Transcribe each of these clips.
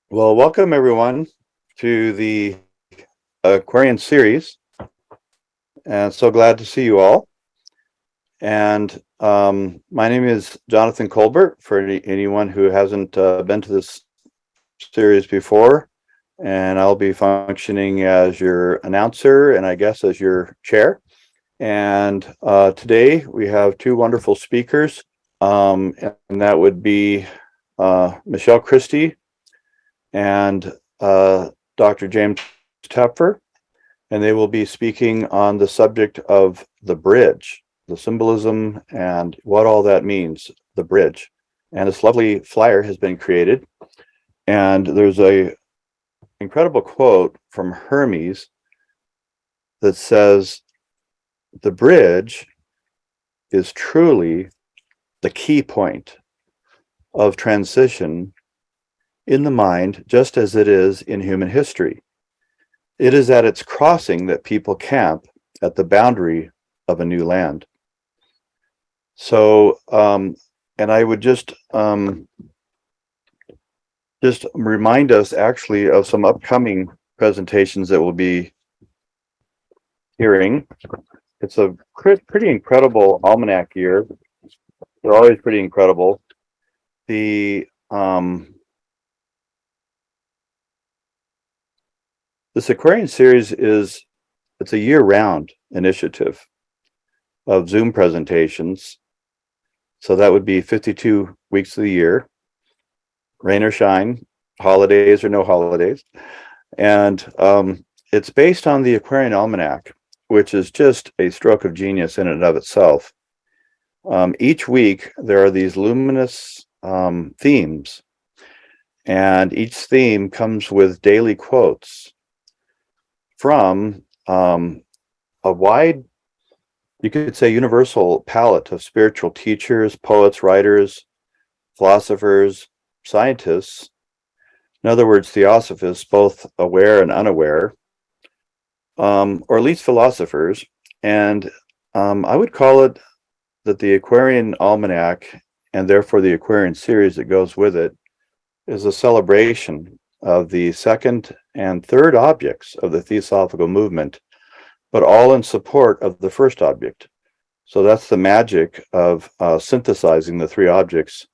Well, welcome everyone to the Aquarian series, and so glad to see you all. And my name is Jonathan Colbert. For anyone who hasn't been to this series before, and I'll be functioning as your announcer and I guess as your chair. And today we have two wonderful speakers, and that would be Michelle Christie and Dr. James Tepfer, and they will be speaking on the subject of the bridge, the symbolism and what all that means, the bridge. And this lovely flyer has been created, and there's a incredible quote from Hermes that says, "The bridge is truly the key point of transition in the mind, just as it is in human history. It is at its crossing that people camp at the boundary of a new land." So, and I would just remind us actually of some upcoming presentations that we'll be hearing. It's a pretty incredible almanac year. They're always pretty incredible. The this Aquarian series it's a year-round initiative of Zoom presentations. So that would be 52 weeks of the year, rain or shine, holidays or no holidays. And it's based on the Aquarian Almanac, which is just a stroke of genius in and of itself. Each week, there are these luminous themes, and each theme comes with daily quotes from a wide, you could say, universal palette of spiritual teachers, poets, writers, philosophers, scientists. In other words, theosophists, both aware and unaware, or at least philosophers. And I would call it that the Aquarian Almanac, and therefore the Aquarian series that goes with it, is a celebration of the second and third objects of the Theosophical movement, but all in support of the first object. So that's the magic of synthesizing the three objects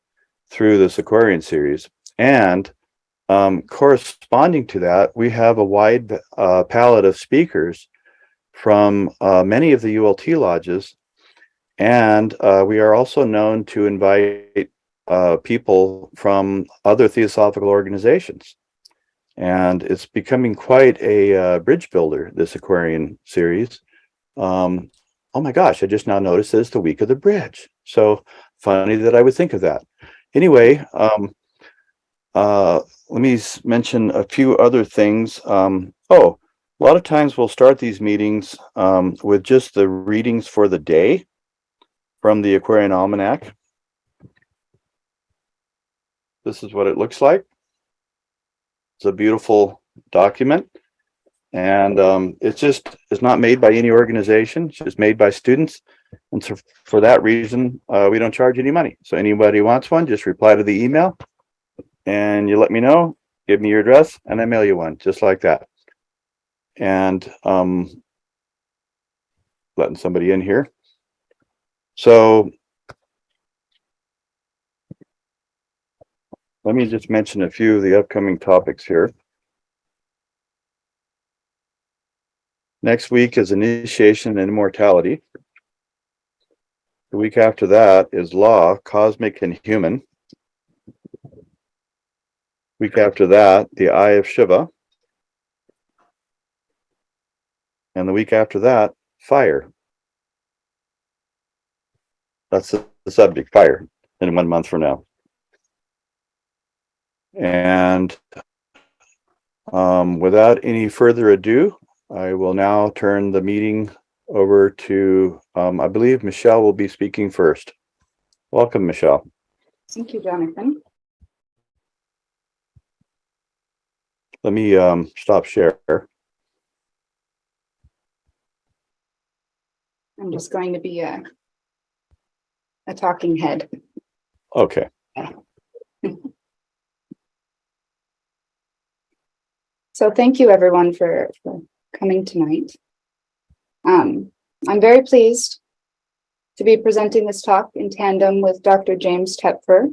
through this Aquarian series. And corresponding to that, we have a wide palette of speakers from many of the ULT lodges. And we are also known to invite people from other theosophical organizations. And it's becoming quite a bridge builder, this Aquarian series. Oh my gosh, I just now noticed that it's the week of the bridge. So funny that I would think of that. Anyway, let me mention a few other things. A lot of times we'll start these meetings with just the readings for the day from the Aquarian Almanac. This is what it looks like. It's a beautiful document, and it's not made by any organization. It's just made by students, and so for that reason, we don't charge any money. So anybody wants one, just reply to the email, and you let me know. Give me your address, and I mail you one, just like that. And letting somebody in here. So let me just mention a few of the upcoming topics here. Next week is initiation and immortality. The week after that is law, cosmic and human. Week after that, the eye of Shiva. And the week after that, fire. That's the subject, fire, in 1 month from now. And without any further ado, I will now turn the meeting over to, I believe Michelle will be speaking first. Welcome, Michelle. Thank you, Jonathan. Let me stop share. I'm just going to be a talking head. Okay. So thank you everyone for coming tonight. I'm very pleased to be presenting this talk in tandem with Dr. James Tepfer.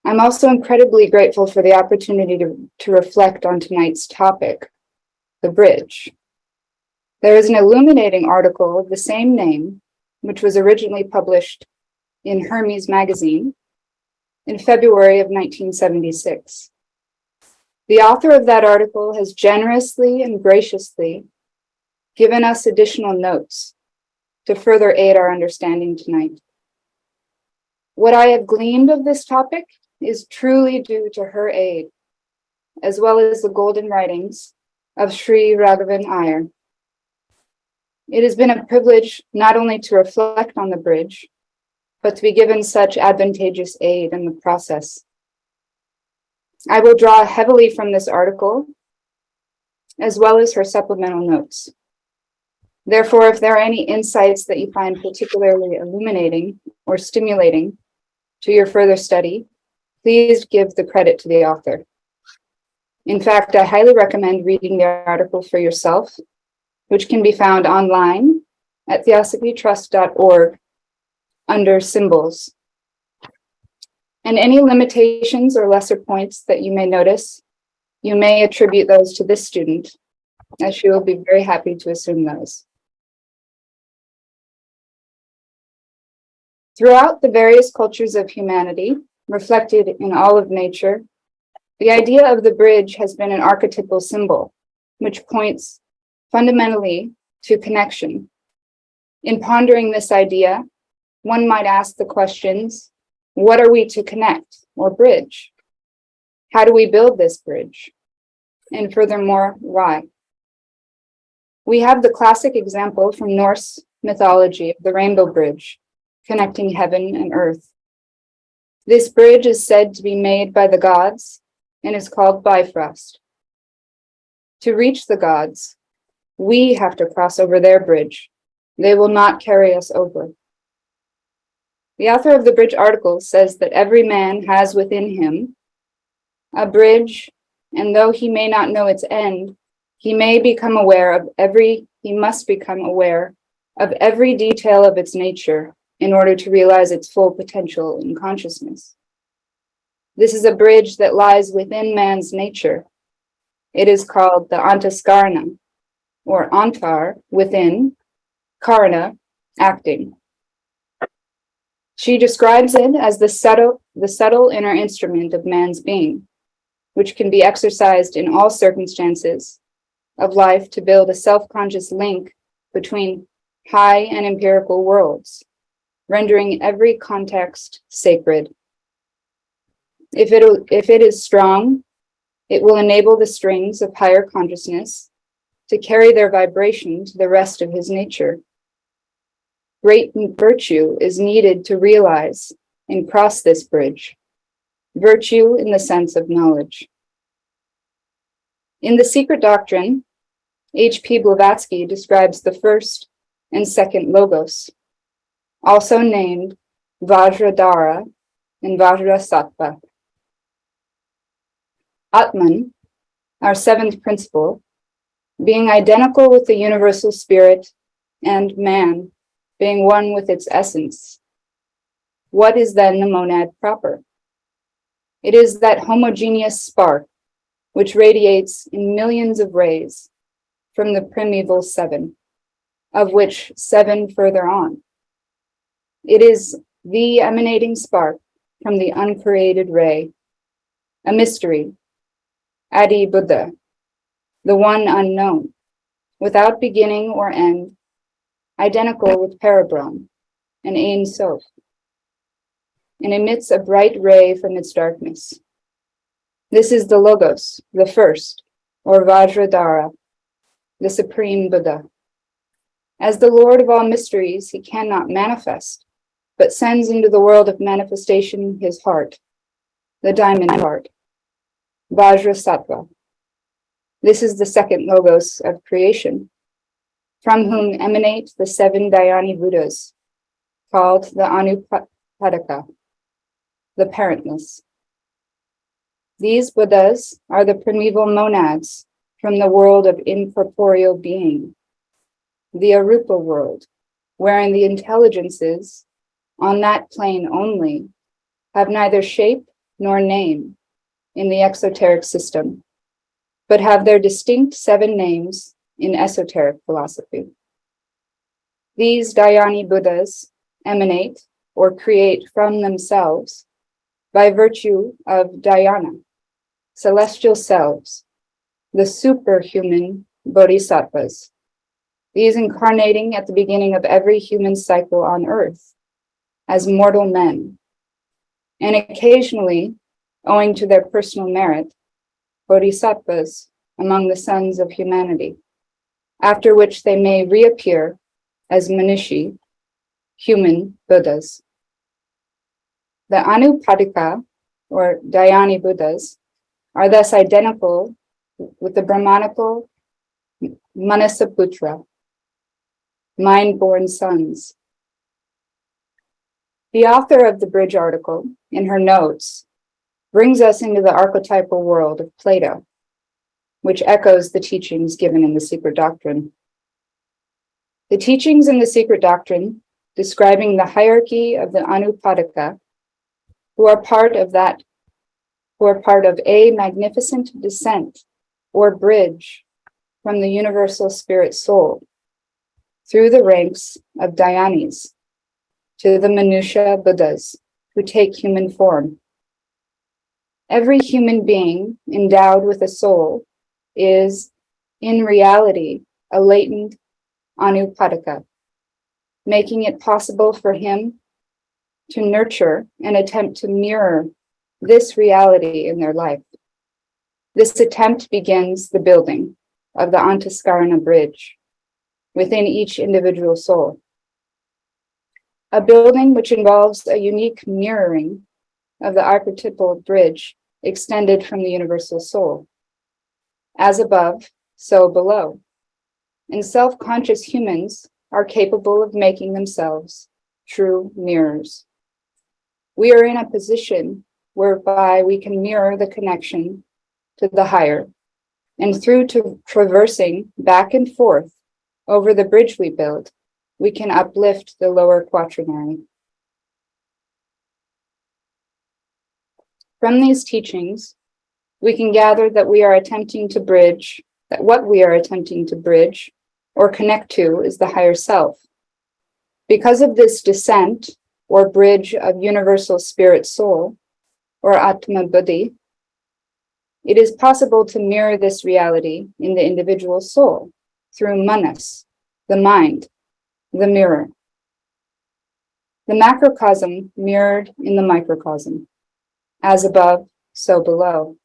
I'm also incredibly grateful for the opportunity to reflect on tonight's topic, the bridge. There is an illuminating article of the same name, which was originally published in Hermes magazine in February of 1976. The author of that article has generously and graciously given us additional notes to further aid our understanding tonight. What I have gleaned of this topic is truly due to her aid, as well as the golden writings of Sri Raghavan Iyer. It has been a privilege not only to reflect on the bridge, but to be given such advantageous aid in the process. I will draw heavily from this article, as well as her supplemental notes. Therefore, if there are any insights that you find particularly illuminating or stimulating to your further study, please give the credit to the author. In fact, I highly recommend reading the article for yourself, which can be found online at theosophytrust.org under symbols. And any limitations or lesser points that you may notice, you may attribute those to this student, as she will be very happy to assume those. Throughout the various cultures of humanity, reflected in all of nature, the idea of the bridge has been an archetypal symbol, which points fundamentally to connection. In pondering this idea, one might ask the questions, what are we to connect or bridge? How do we build this bridge? And furthermore, why? We have the classic example from Norse mythology of the Rainbow Bridge, connecting heaven and earth. This bridge is said to be made by the gods and is called Bifrost. To reach the gods, we have to cross over their bridge. They will not carry us over. The author of the bridge article says that every man has within him a bridge, and though he may not know its end, he must become aware of every detail of its nature in order to realize its full potential in consciousness. This is a bridge that lies within man's nature. It is called the Antaskarana, or Antar, within, Karana, acting. She describes it as the subtle inner instrument of man's being, which can be exercised in all circumstances of life to build a self-conscious link between high and empirical worlds, rendering every context sacred. If it is strong, it will enable the strings of higher consciousness to carry their vibration to the rest of his nature. Great virtue is needed to realize and cross this bridge, virtue in the sense of knowledge. In The Secret Doctrine, H.P. Blavatsky describes the first and second logos, also named Vajradhara and Vajrasattva. Atman, our seventh principle, being identical with the universal spirit, and man being one with its essence. What is then the monad proper? It is that homogeneous spark which radiates in millions of rays from the primeval seven, of which seven further on. It is the emanating spark from the uncreated ray, a mystery, Adi Buddha, the one unknown, without beginning or end, identical with Parabrahm and Ein Sof, and emits a bright ray from its darkness. This is the Logos, the first, or Vajradhara, the supreme Buddha. As the Lord of all mysteries, he cannot manifest, but sends into the world of manifestation his heart, the diamond heart, Vajrasattva. This is the second Logos of creation, from whom emanate the seven Dhyani Buddhas, called the Anupadaka, the parentless. These Buddhas are the primeval monads from the world of incorporeal being, the Arupa world, wherein the intelligences on that plane only have neither shape nor name in the exoteric system, but have their distinct 7 names in esoteric philosophy. These Dhyani Buddhas emanate or create from themselves by virtue of dhyana, celestial selves, the superhuman bodhisattvas, these incarnating at the beginning of every human cycle on earth as mortal men, and occasionally, owing to their personal merit, bodhisattvas among the sons of humanity, after which they may reappear as Manishi, human Buddhas. The Anupadika, or Dhyani Buddhas, are thus identical with the Brahmanical Manasaputra, mind-born sons. The author of the bridge article, in her notes, brings us into the archetypal world of Plato, which echoes the teachings given in the Secret Doctrine. The teachings in the Secret Doctrine, describing the hierarchy of the Anupadika, who are part of a magnificent descent or bridge from the universal spirit soul through the ranks of Dhyanis to the Manusha Buddhas who take human form. Every human being endowed with a soul is, in reality, a latent Anupadika, making it possible for him to nurture and attempt to mirror this reality in their life. This attempt begins the building of the Antaskarana bridge within each individual soul, a building which involves a unique mirroring of the archetypal bridge extended from the universal soul. As above, so below. And self-conscious humans are capable of making themselves true mirrors. We are in a position whereby we can mirror the connection to the higher, and through traversing back and forth over the bridge we build, we can uplift the lower quaternary. From these teachings, we can gather that what we are attempting to bridge or connect to is the higher self. Because of this descent or bridge of universal spirit soul, or Atma Buddhi, it is possible to mirror this reality in the individual soul through manas, the mind, the mirror. The macrocosm mirrored in the microcosm, as above, so below.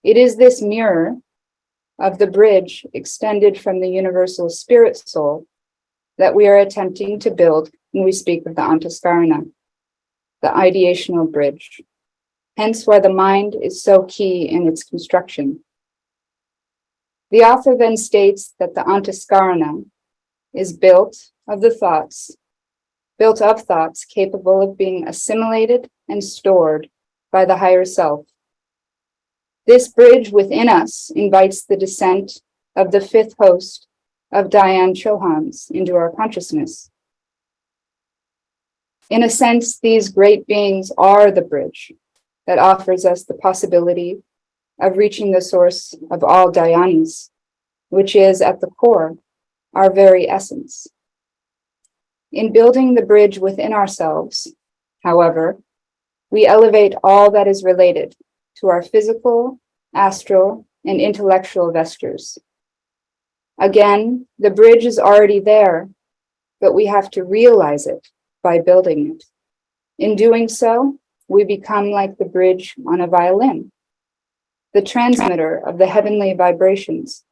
It is this mirror of the bridge extended from the universal spirit soul that we are attempting to build when we speak of the Antaskarana, the ideational bridge, hence why the mind is so key in its construction. The author then states that the Antaskarana is built of thoughts capable of being assimilated and stored by the higher self. This bridge within us invites the descent of the 5th host of Dhyan Chohans into our consciousness. In a sense, these great beings are the bridge that offers us the possibility of reaching the source of all Dhyanis, which is at the core our very essence. In building the bridge within ourselves, however, we elevate all that is related to our physical, astral, and intellectual vestures. Again, the bridge is already there, but we have to realize it by building it. In doing so, we become like the bridge on a violin, the transmitter of the heavenly vibrations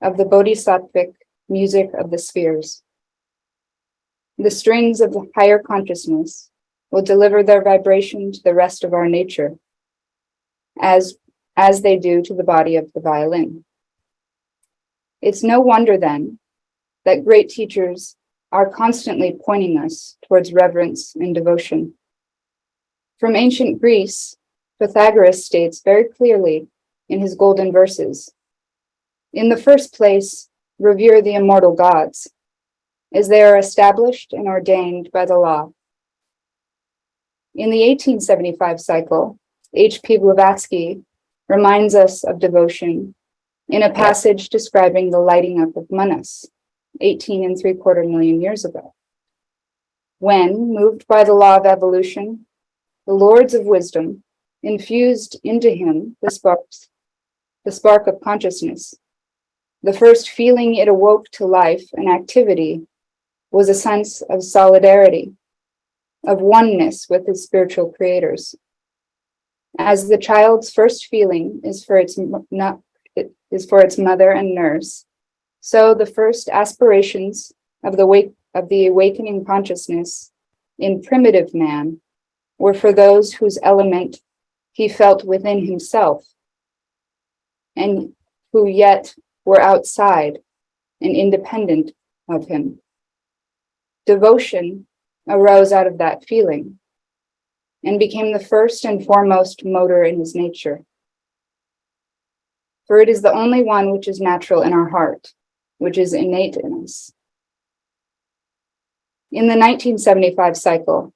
of the bodhisattvic music of the spheres. The strings of the higher consciousness will deliver their vibration to the rest of our nature, as they do to the body of the violin. It's no wonder then that great teachers are constantly pointing us towards reverence and devotion. From ancient Greece, Pythagoras states very clearly in his golden verses, In the first place, revere the immortal gods, as they are established and ordained by the law. In the 1875 cycle, H.P. Blavatsky reminds us of devotion in a passage describing the lighting up of Manas, 18¾ million years ago. When, moved by the law of evolution, the lords of wisdom infused into him the spark of consciousness, the first feeling it awoke to life and activity was a sense of solidarity, of oneness with his spiritual creators. As the child's first feeling is for its mother and nurse, so the first aspirations of the awakening consciousness in primitive man were for those whose element he felt within himself, and who yet were outside and independent of him. Devotion arose out of that feeling and became the first and foremost motor in his nature. For it is the only one which is natural in our heart, which is innate in us. In the 1975 cycle,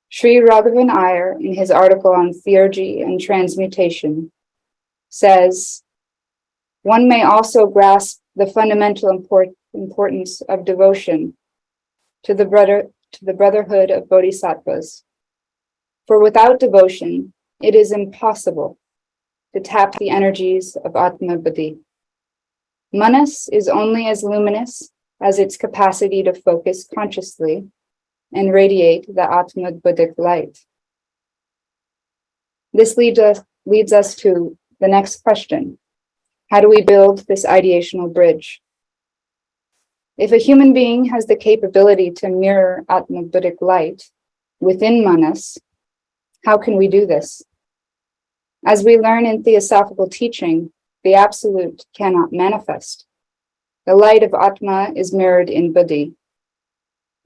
Sri Raghavan Iyer, in his article on theurgy and transmutation, says, one may also grasp the fundamental importance of devotion to the brotherhood of bodhisattvas. For without devotion, it is impossible to tap the energies of Atma Buddhi. Manas is only as luminous as its capacity to focus consciously and radiate the Atma Buddhic light. This leads us to the next question. How do we build this ideational bridge? If a human being has the capability to mirror Atma Buddhic light within Manas, how can we do this? As we learn in theosophical teaching, the absolute cannot manifest. The light of Atma is mirrored in Buddhi.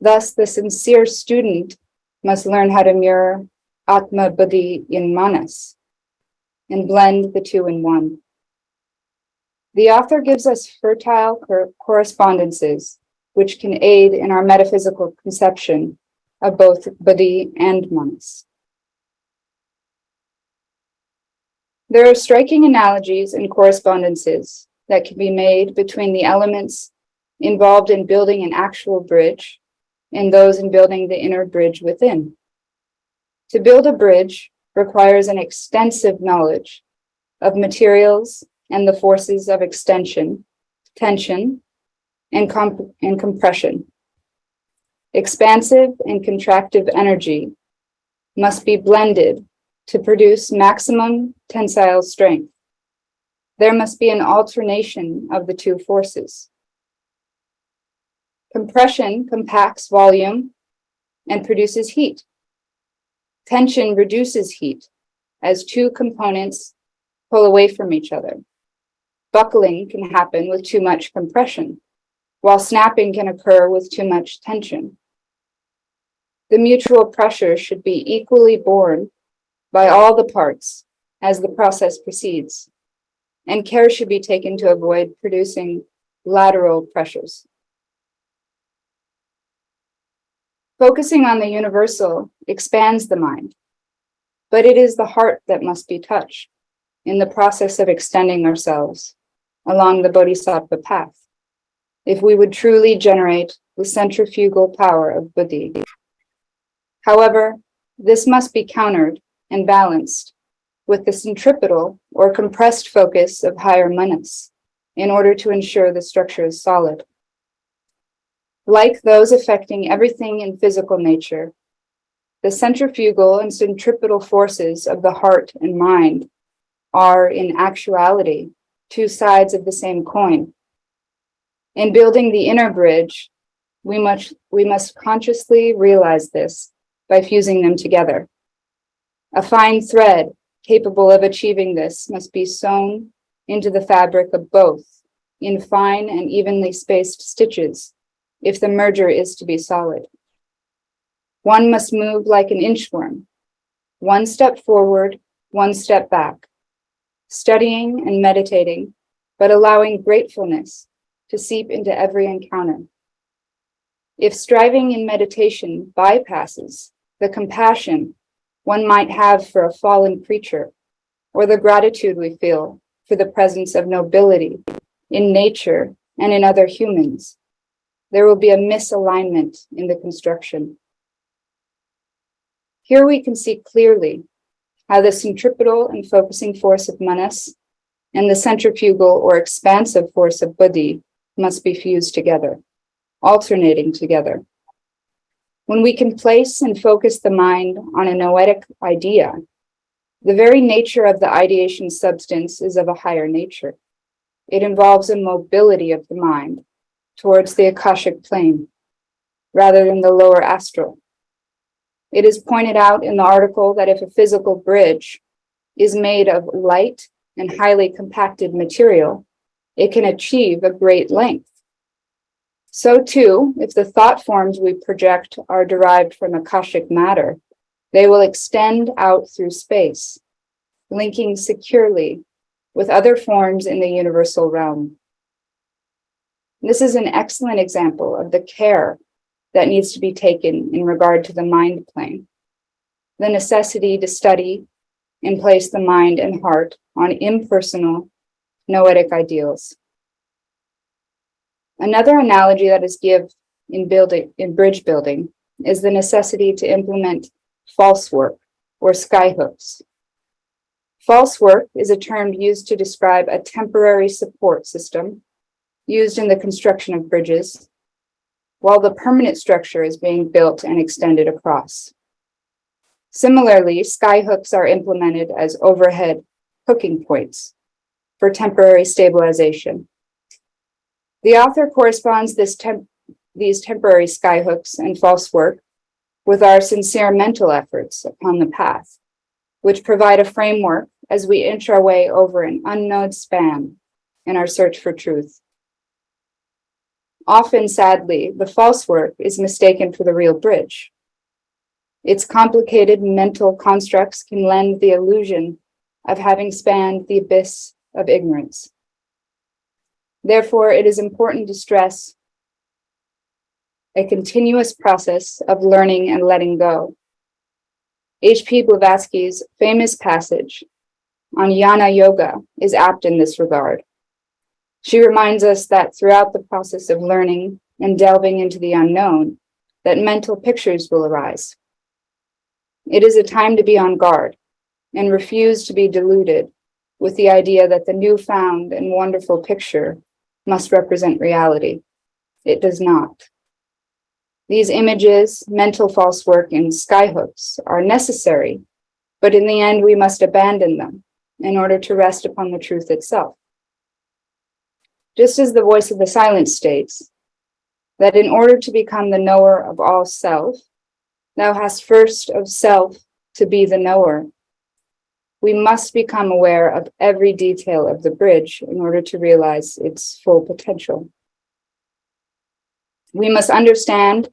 Thus, the sincere student must learn how to mirror Atma Buddhi in Manas and blend the two in one. The author gives us fertile correspondences which can aid in our metaphysical conception of both Buddhi and Manas. There are striking analogies and correspondences that can be made between the elements involved in building an actual bridge and those in building the inner bridge within. To build a bridge requires an extensive knowledge of materials and the forces of extension, tension, and compression. Expansive and contractive energy must be blended to produce maximum tensile strength. There must be an alternation of the two forces. Compression compacts volume and produces heat. Tension reduces heat as two components pull away from each other. Buckling can happen with too much compression, while snapping can occur with too much tension. The mutual pressure should be equally borne by all the parts as the process proceeds, and care should be taken to avoid producing lateral pressures. Focusing on the universal expands the mind, but it is the heart that must be touched in the process of extending ourselves along the bodhisattva path, if we would truly generate the centrifugal power of Buddhi. However, this must be countered and balanced with the centripetal or compressed focus of higher manas in order to ensure the structure is solid. Like those affecting everything in physical nature, the centrifugal and centripetal forces of the heart and mind are, in actuality, two sides of the same coin. In building the inner bridge, we must consciously realize this by fusing them together. A fine thread capable of achieving this must be sewn into the fabric of both in fine and evenly spaced stitches if the merger is to be solid. One must move like an inchworm, one step forward, one step back, studying and meditating but allowing gratefulness to seep into every encounter. If striving in meditation bypasses the compassion one might have for a fallen creature, or the gratitude we feel for the presence of nobility in nature and in other humans, there will be a misalignment in the construction. Here we can see clearly how the centripetal and focusing force of manas and the centrifugal or expansive force of buddhi must be fused together, alternating together. When we can place and focus the mind on a noetic idea, the very nature of the ideation substance is of a higher nature. It involves a mobility of the mind towards the Akashic plane, rather than the lower astral. It is pointed out in the article that if a physical bridge is made of light and highly compacted material, it can achieve a great length. So too, if the thought forms we project are derived from Akashic matter, they will extend out through space, linking securely with other forms in the universal realm. This is an excellent example of the care that needs to be taken in regard to the mind plane, the necessity to study and place the mind and heart on impersonal, noetic ideals. Another analogy that is given in bridge building is the necessity to implement false work or skyhooks. False work is a term used to describe a temporary support system used in the construction of bridges, while the permanent structure is being built and extended across. Similarly, skyhooks are implemented as overhead hooking points for temporary stabilization. The author corresponds these temporary skyhooks and false work with our sincere mental efforts upon the path, which provide a framework as we inch our way over an unknown span in our search for truth. Often, sadly, the false work is mistaken for the real bridge. Its complicated mental constructs can lend the illusion of having spanned the abyss of ignorance. Therefore, it is important to stress a continuous process of learning and letting go. H.P. Blavatsky's famous passage on Jnana Yoga is apt in this regard. She reminds us that throughout the process of learning and delving into the unknown, that mental pictures will arise. It is a time to be on guard and refuse to be deluded with the idea that the newfound and wonderful picture must represent reality. It does not. These images, mental false work, and skyhooks are necessary, but in the end we must abandon them in order to rest upon the truth itself. Just as the voice of the silence states, that in order to become the knower of all self, thou hast first of self to be the knower. We must become aware of every detail of the bridge in order to realize its full potential. We must understand,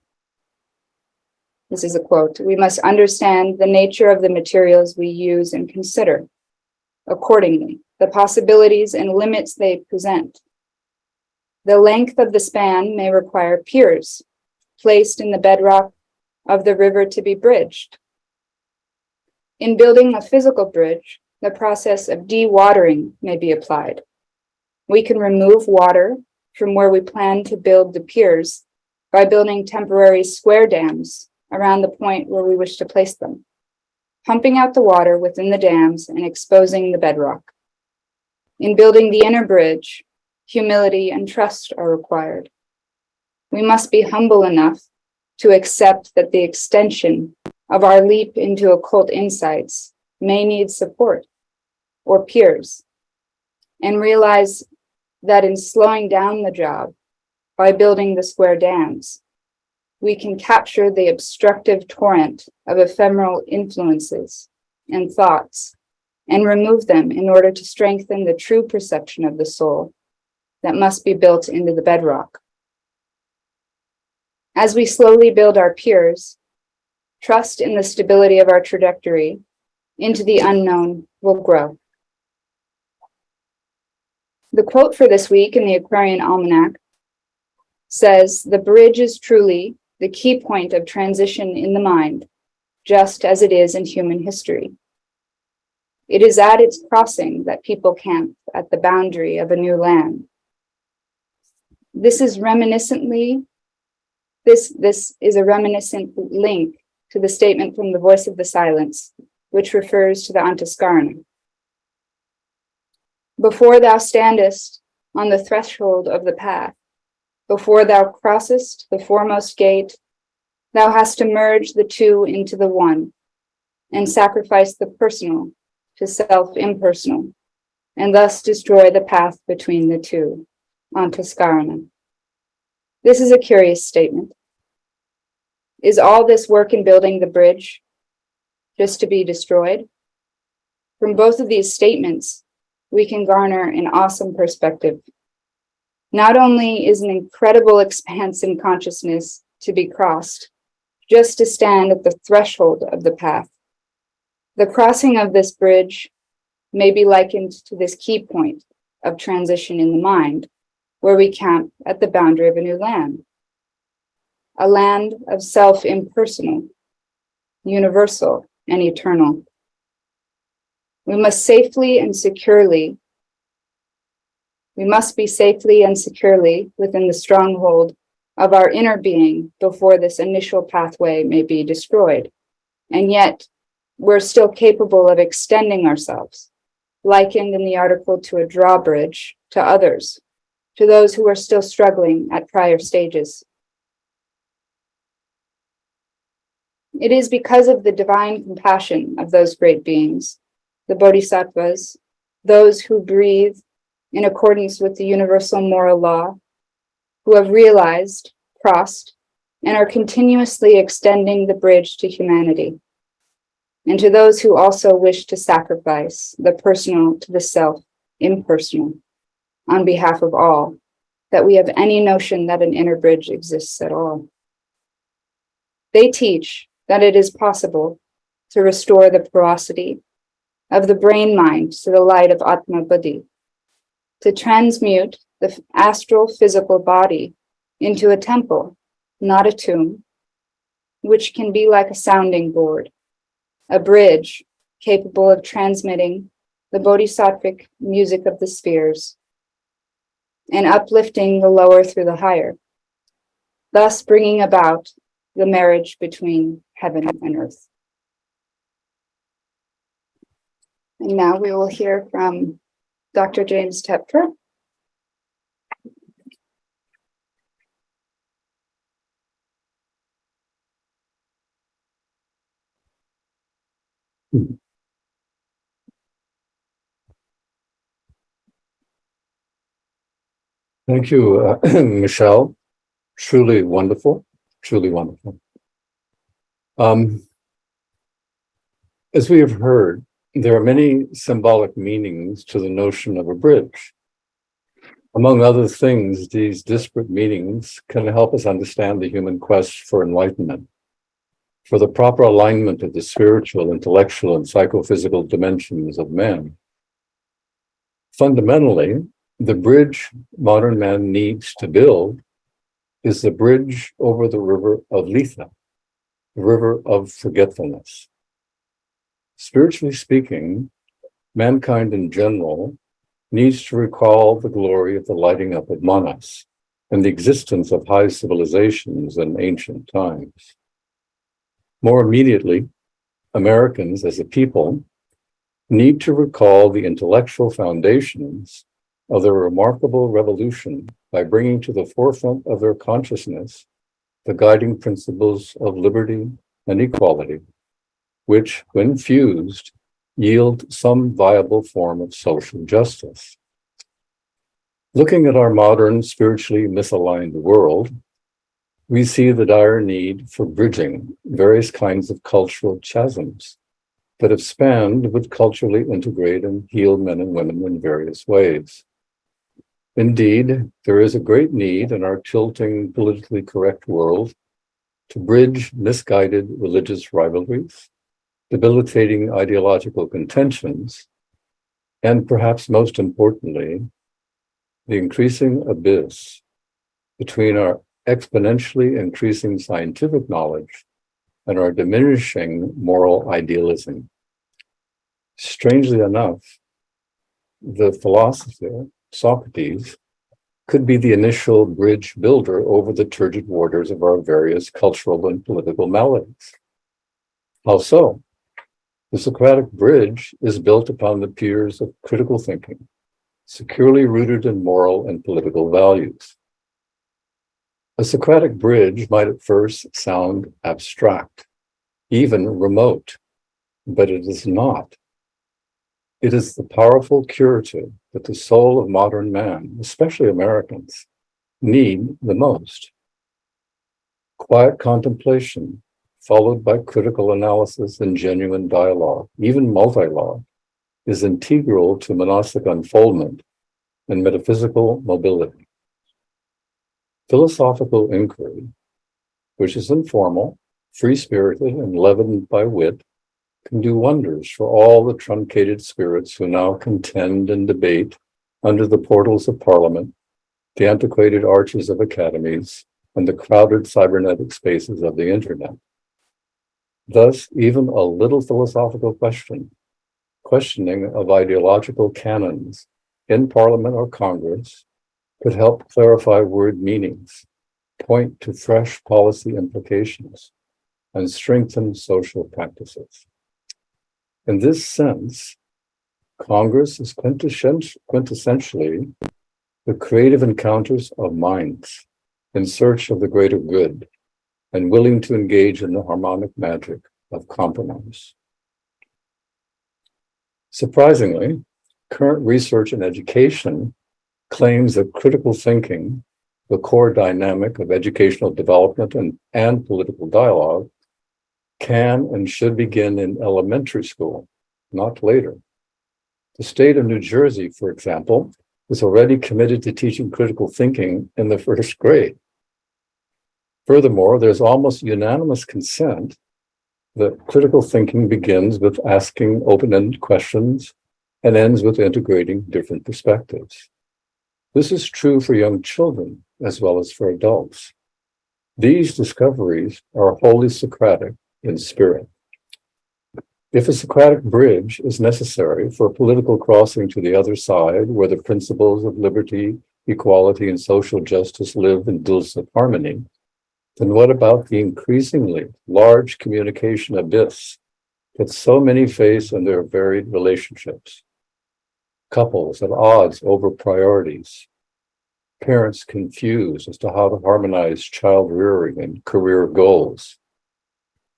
this is a quote, we must understand the nature of the materials we use and consider accordingly, the possibilities and limits they present. The length of the span may require piers placed in the bedrock of the river to be bridged. In building a physical bridge, the process of dewatering may be applied. We can remove water from where we plan to build the piers by building temporary square dams around the point where we wish to place them, pumping out the water within the dams and exposing the bedrock. In building the inner bridge, humility and trust are required. We must be humble enough to accept that the extension of our leap into occult insights may need support or peers, and realize that in slowing down the job by building the square dams, we can capture the obstructive torrent of ephemeral influences and thoughts and remove them in order to strengthen the true perception of the soul that must be built into the bedrock. As we slowly build our piers, trust in the stability of our trajectory into the unknown will grow. The quote for this week in the Aquarian Almanac says, "The bridge is truly the key point of transition in the mind, just as it is in human history. It is at its crossing that people camp at the boundary of a new land." This is a reminiscent link to the statement from the Voice of the Silence, which refers to the Antaskarna. "Before thou standest on the threshold of the path, before thou crossest the foremost gate, thou hast to merge the two into the one, and sacrifice the personal to self-impersonal, and thus destroy the path between the two." Antaskarna. This is a curious statement. Is all this work in building the bridge just to be destroyed? From both of these statements, we can garner an awesome perspective. Not only is an incredible expanse in consciousness to be crossed, just to stand at the threshold of the path, the crossing of this bridge may be likened to this key point of transition in the mind, where we camp at the boundary of a new land, a land of self-impersonal, universal, and eternal. We must be safely and securely within the stronghold of our inner being before this initial pathway may be destroyed. And yet, we're still capable of extending ourselves, likened in the article to a drawbridge to others, to those who are still struggling at prior stages. It is because of the divine compassion of those great beings, the bodhisattvas, those who breathe in accordance with the universal moral law, who have realized, crossed, and are continuously extending the bridge to humanity, and to those who also wish to sacrifice the personal to the self-impersonal on behalf of all, that we have any notion that an inner bridge exists at all. They teach that it is possible to restore the porosity of the brain-mind to the light of Atma Buddhi, to transmute the astral physical body into a temple, not a tomb, which can be like a sounding board, a bridge capable of transmitting the bodhisattvic music of the spheres and uplifting the lower through the higher, thus bringing about the marriage between heaven and earth. And now we will hear from Dr. James Tepfer. Thank you, Michelle. Truly wonderful, truly wonderful. As we have heard, there are many symbolic meanings to the notion of a bridge. Among other things, these disparate meanings can help us understand the human quest for enlightenment, for the proper alignment of the spiritual, intellectual, and psychophysical dimensions of man. Fundamentally, the bridge modern man needs to build is the bridge over the river of Letha, the river of forgetfulness. Spiritually speaking, mankind in general needs to recall the glory of the lighting up of Manas and the existence of high civilizations in ancient times. More immediately, Americans as a people need to recall the intellectual foundations of their remarkable revolution by bringing to the forefront of their consciousness the guiding principles of liberty and equality, which, when fused, yield some viable form of social justice. Looking at our modern, spiritually misaligned world, we see the dire need for bridging various kinds of cultural chasms that have spanned but culturally integrate and heal men and women in various ways. Indeed, there is a great need in our tilting, politically correct world to bridge misguided religious rivalries, debilitating ideological contentions, and perhaps most importantly, the increasing abyss between our exponentially increasing scientific knowledge and our diminishing moral idealism. Strangely enough, the philosopher Socrates could be the initial bridge builder over the turgid waters of our various cultural and political maladies. How so? The Socratic bridge is built upon the piers of critical thinking, securely rooted in moral and political values. A Socratic bridge might at first sound abstract, even remote, but it is not. It is the powerful curative that the soul of modern man, especially Americans, need the most. Quiet contemplation, followed by critical analysis and genuine dialogue, even multi-log, is integral to monastic unfoldment and metaphysical mobility. Philosophical inquiry, which is informal, free-spirited, and leavened by wit, can do wonders for all the truncated spirits who now contend and debate under the portals of Parliament, the antiquated arches of academies, and the crowded cybernetic spaces of the internet. Thus, even a little philosophical questioning of ideological canons in Parliament or Congress could help clarify word meanings, point to fresh policy implications, and strengthen social practices. In this sense, Congress is quintessentially the creative encounters of minds in search of the greater good and willing to engage in the harmonic magic of compromise. Surprisingly, current research in education claims that critical thinking, the core dynamic of educational development and political dialogue, can and should begin in elementary school, not later. The state of New Jersey, for example, is already committed to teaching critical thinking in the first grade. Furthermore, there's almost unanimous consent that critical thinking begins with asking open-ended questions and ends with integrating different perspectives. This is true for young children as well as for adults. These discoveries are wholly Socratic in spirit. If a Socratic bridge is necessary for political crossing to the other side, where the principles of liberty, equality, and social justice live in dulcet harmony, then what about the increasingly large communication abyss that so many face in their varied relationships? Couples at odds over priorities, parents confused as to how to harmonize child rearing and career goals,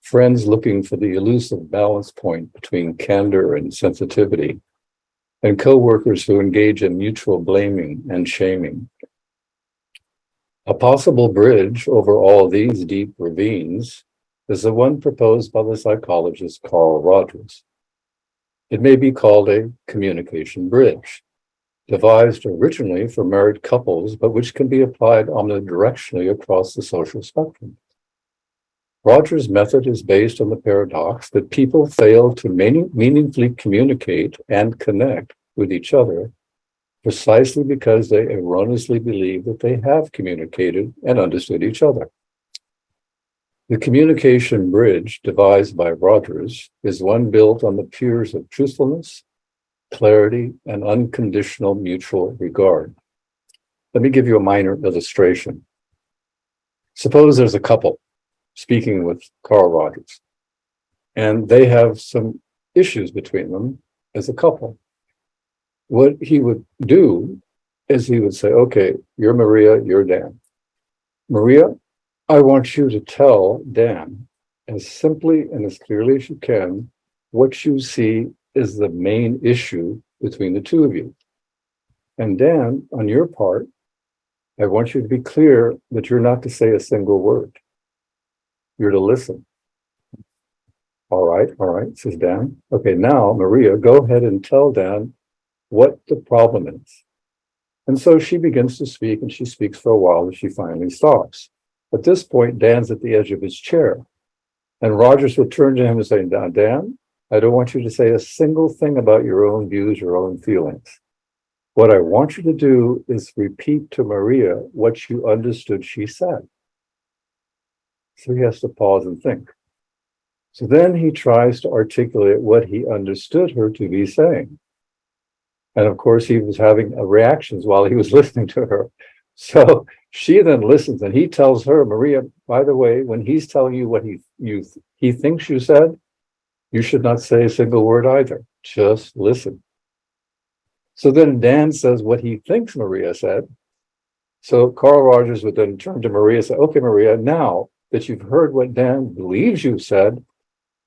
friends looking for the elusive balance point between candor and sensitivity, and coworkers who engage in mutual blaming and shaming. A possible bridge over all these deep ravines is the one proposed by the psychologist Carl Rogers. It may be called a communication bridge, devised originally for married couples, but which can be applied omnidirectionally across the social spectrum. Rogers' method is based on the paradox that people fail to meaningfully communicate and connect with each other precisely because they erroneously believe that they have communicated and understood each other. The communication bridge devised by Rogers is one built on the piers of truthfulness, clarity, and unconditional mutual regard. Let me give you a minor illustration. Suppose there's a couple speaking with Carl Rogers, and they have some issues between them as a couple. What he would do is he would say, okay, you're Maria, you're Dan. Maria, I want you to tell Dan as simply and as clearly as you can what you see is the main issue between the two of you. And Dan, on your part, I want you to be clear that you're not to say a single word. You're to listen. All right, says Dan. Okay, now, Maria, go ahead and tell Dan what the problem is. And so she begins to speak, and she speaks for a while, and she finally stops. At this point, Dan's at the edge of his chair. And Rogers would turn to him and say, Dan, I don't want you to say a single thing about your own views, your own feelings. What I want you to do is repeat to Maria what you understood she said. So he has to pause and think. So then he tries to articulate what he understood her to be saying. And of course, he was having reactions while he was listening to her. So she then listens and he tells her, Maria, by the way, when he's telling you what he thinks you said, you should not say a single word either. Just listen. So then Dan says what he thinks Maria said. So Carl Rogers would then turn to Maria and say, okay, Maria, now that you've heard what Dan believes you said,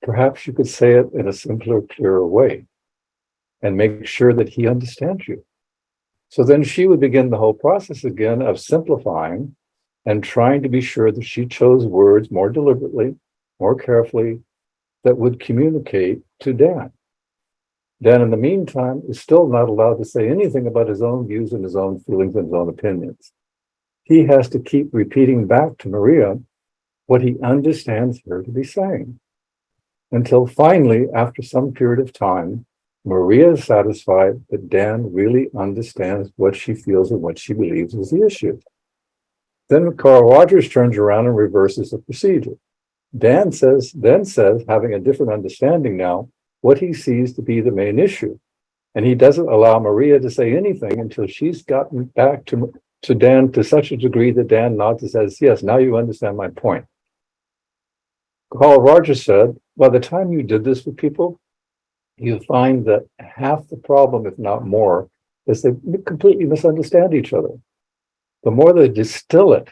perhaps you could say it in a simpler, clearer way and make sure that he understands you. So then she would begin the whole process again of simplifying and trying to be sure that she chose words more deliberately, more carefully, that would communicate to Dan. Dan, in the meantime, is still not allowed to say anything about his own views and his own feelings and his own opinions. He has to keep repeating back to Maria what he understands her to be saying. Until finally, after some period of time, Maria is satisfied that Dan really understands what she feels and what she believes is the issue. Then Carl Rogers turns around and reverses the procedure. Dan then says, having a different understanding now, what he sees to be the main issue. And he doesn't allow Maria to say anything until she's gotten back to Dan to such a degree that Dan nods and says, yes, now you understand my point. Carl Rogers said, by the time you did this with people, you find that half the problem, if not more, is they completely misunderstand each other. The more they distill it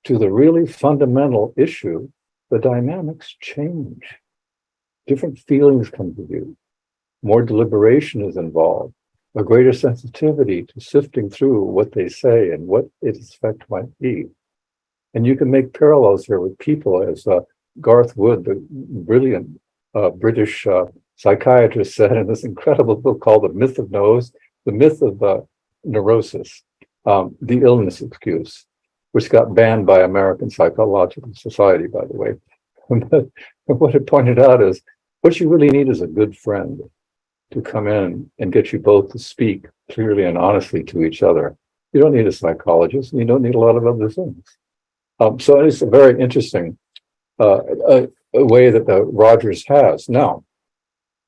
to the really fundamental issue, the dynamics change. Different feelings come to view. More deliberation is involved. A greater sensitivity to sifting through what they say and what its effect might be. And you can make parallels here with people, as Garth Wood, the brilliant British psychiatrist, said in this incredible book called The Myth of Neurosis, the illness excuse, which got banned by American Psychological Society, by the way. But what it pointed out is what you really need is a good friend to come in and get you both to speak clearly and honestly to each other. You don't need a psychologist, and you don't need a lot of other things. So it's a very interesting a way that Rogers has. Now,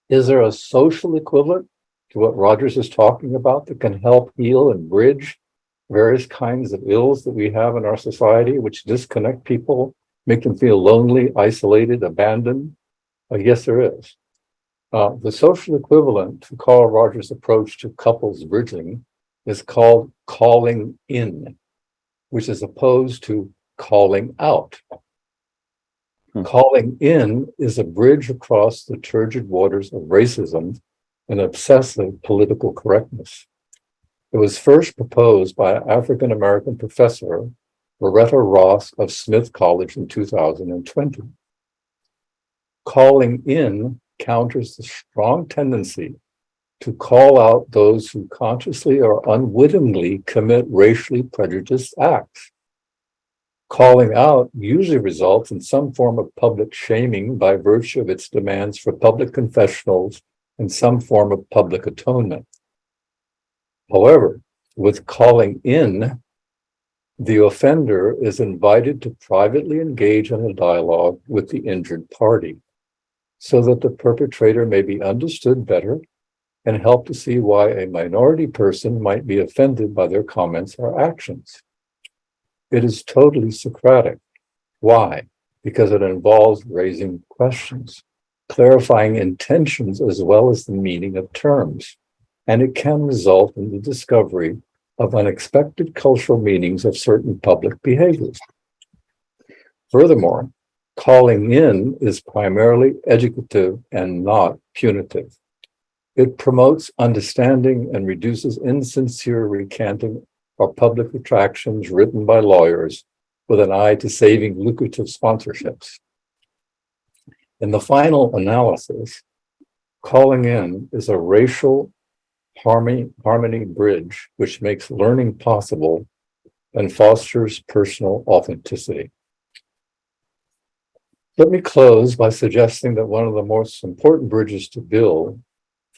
is there a social equivalent to what Rogers is talking about that can help heal and bridge various kinds of ills that we have in our society, which disconnect people, make them feel lonely, isolated, abandoned? Yes, there is. The social equivalent to Carl Rogers' approach to couples bridging is called calling in, which is opposed to calling out. Calling in is a bridge across the turgid waters of racism and obsessive political correctness. It was first proposed by African-American professor Loretta Ross of Smith College in 2020. Calling in counters the strong tendency to call out those who consciously or unwittingly commit racially prejudiced acts. Calling out usually results in some form of public shaming by virtue of its demands for public confessionals and some form of public atonement. However, with calling in, the offender is invited to privately engage in a dialogue with the injured party so that the perpetrator may be understood better and help to see why a minority person might be offended by their comments or actions. It is totally Socratic. Why? Because it involves raising questions, clarifying intentions as well as the meaning of terms, and it can result in the discovery of unexpected cultural meanings of certain public behaviors. Furthermore, calling in is primarily educative and not punitive. It promotes understanding and reduces insincere recanting or public attractions written by lawyers with an eye to saving lucrative sponsorships. In the final analysis, calling in is a racial harmony bridge which makes learning possible and fosters personal authenticity. Let me close by suggesting that one of the most important bridges to build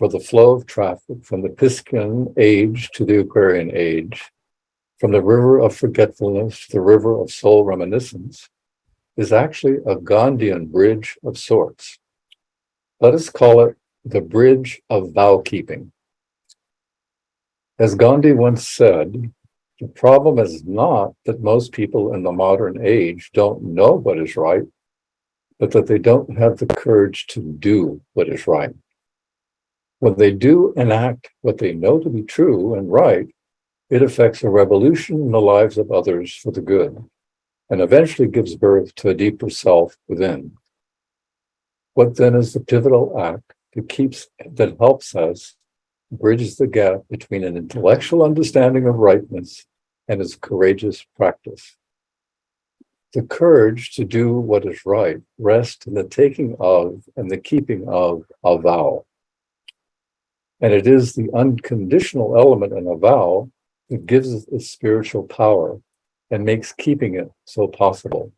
for the flow of traffic from the Piscean age to the Aquarian age, from the river of forgetfulness to the river of soul reminiscence, is actually a Gandhian bridge of sorts. Let us call it the bridge of vow keeping. As Gandhi once said, the problem is not that most people in the modern age don't know what is right, but that they don't have the courage to do what is right. When they do enact what they know to be true and right, it affects a revolution in the lives of others for the good, and eventually gives birth to a deeper self within. What then is the pivotal act that helps us bridge the gap between an intellectual understanding of rightness and its courageous practice? The courage to do what is right rests in the taking of and the keeping of a vow. And it is the unconditional element in a vow that gives it its spiritual power and makes keeping it so possible.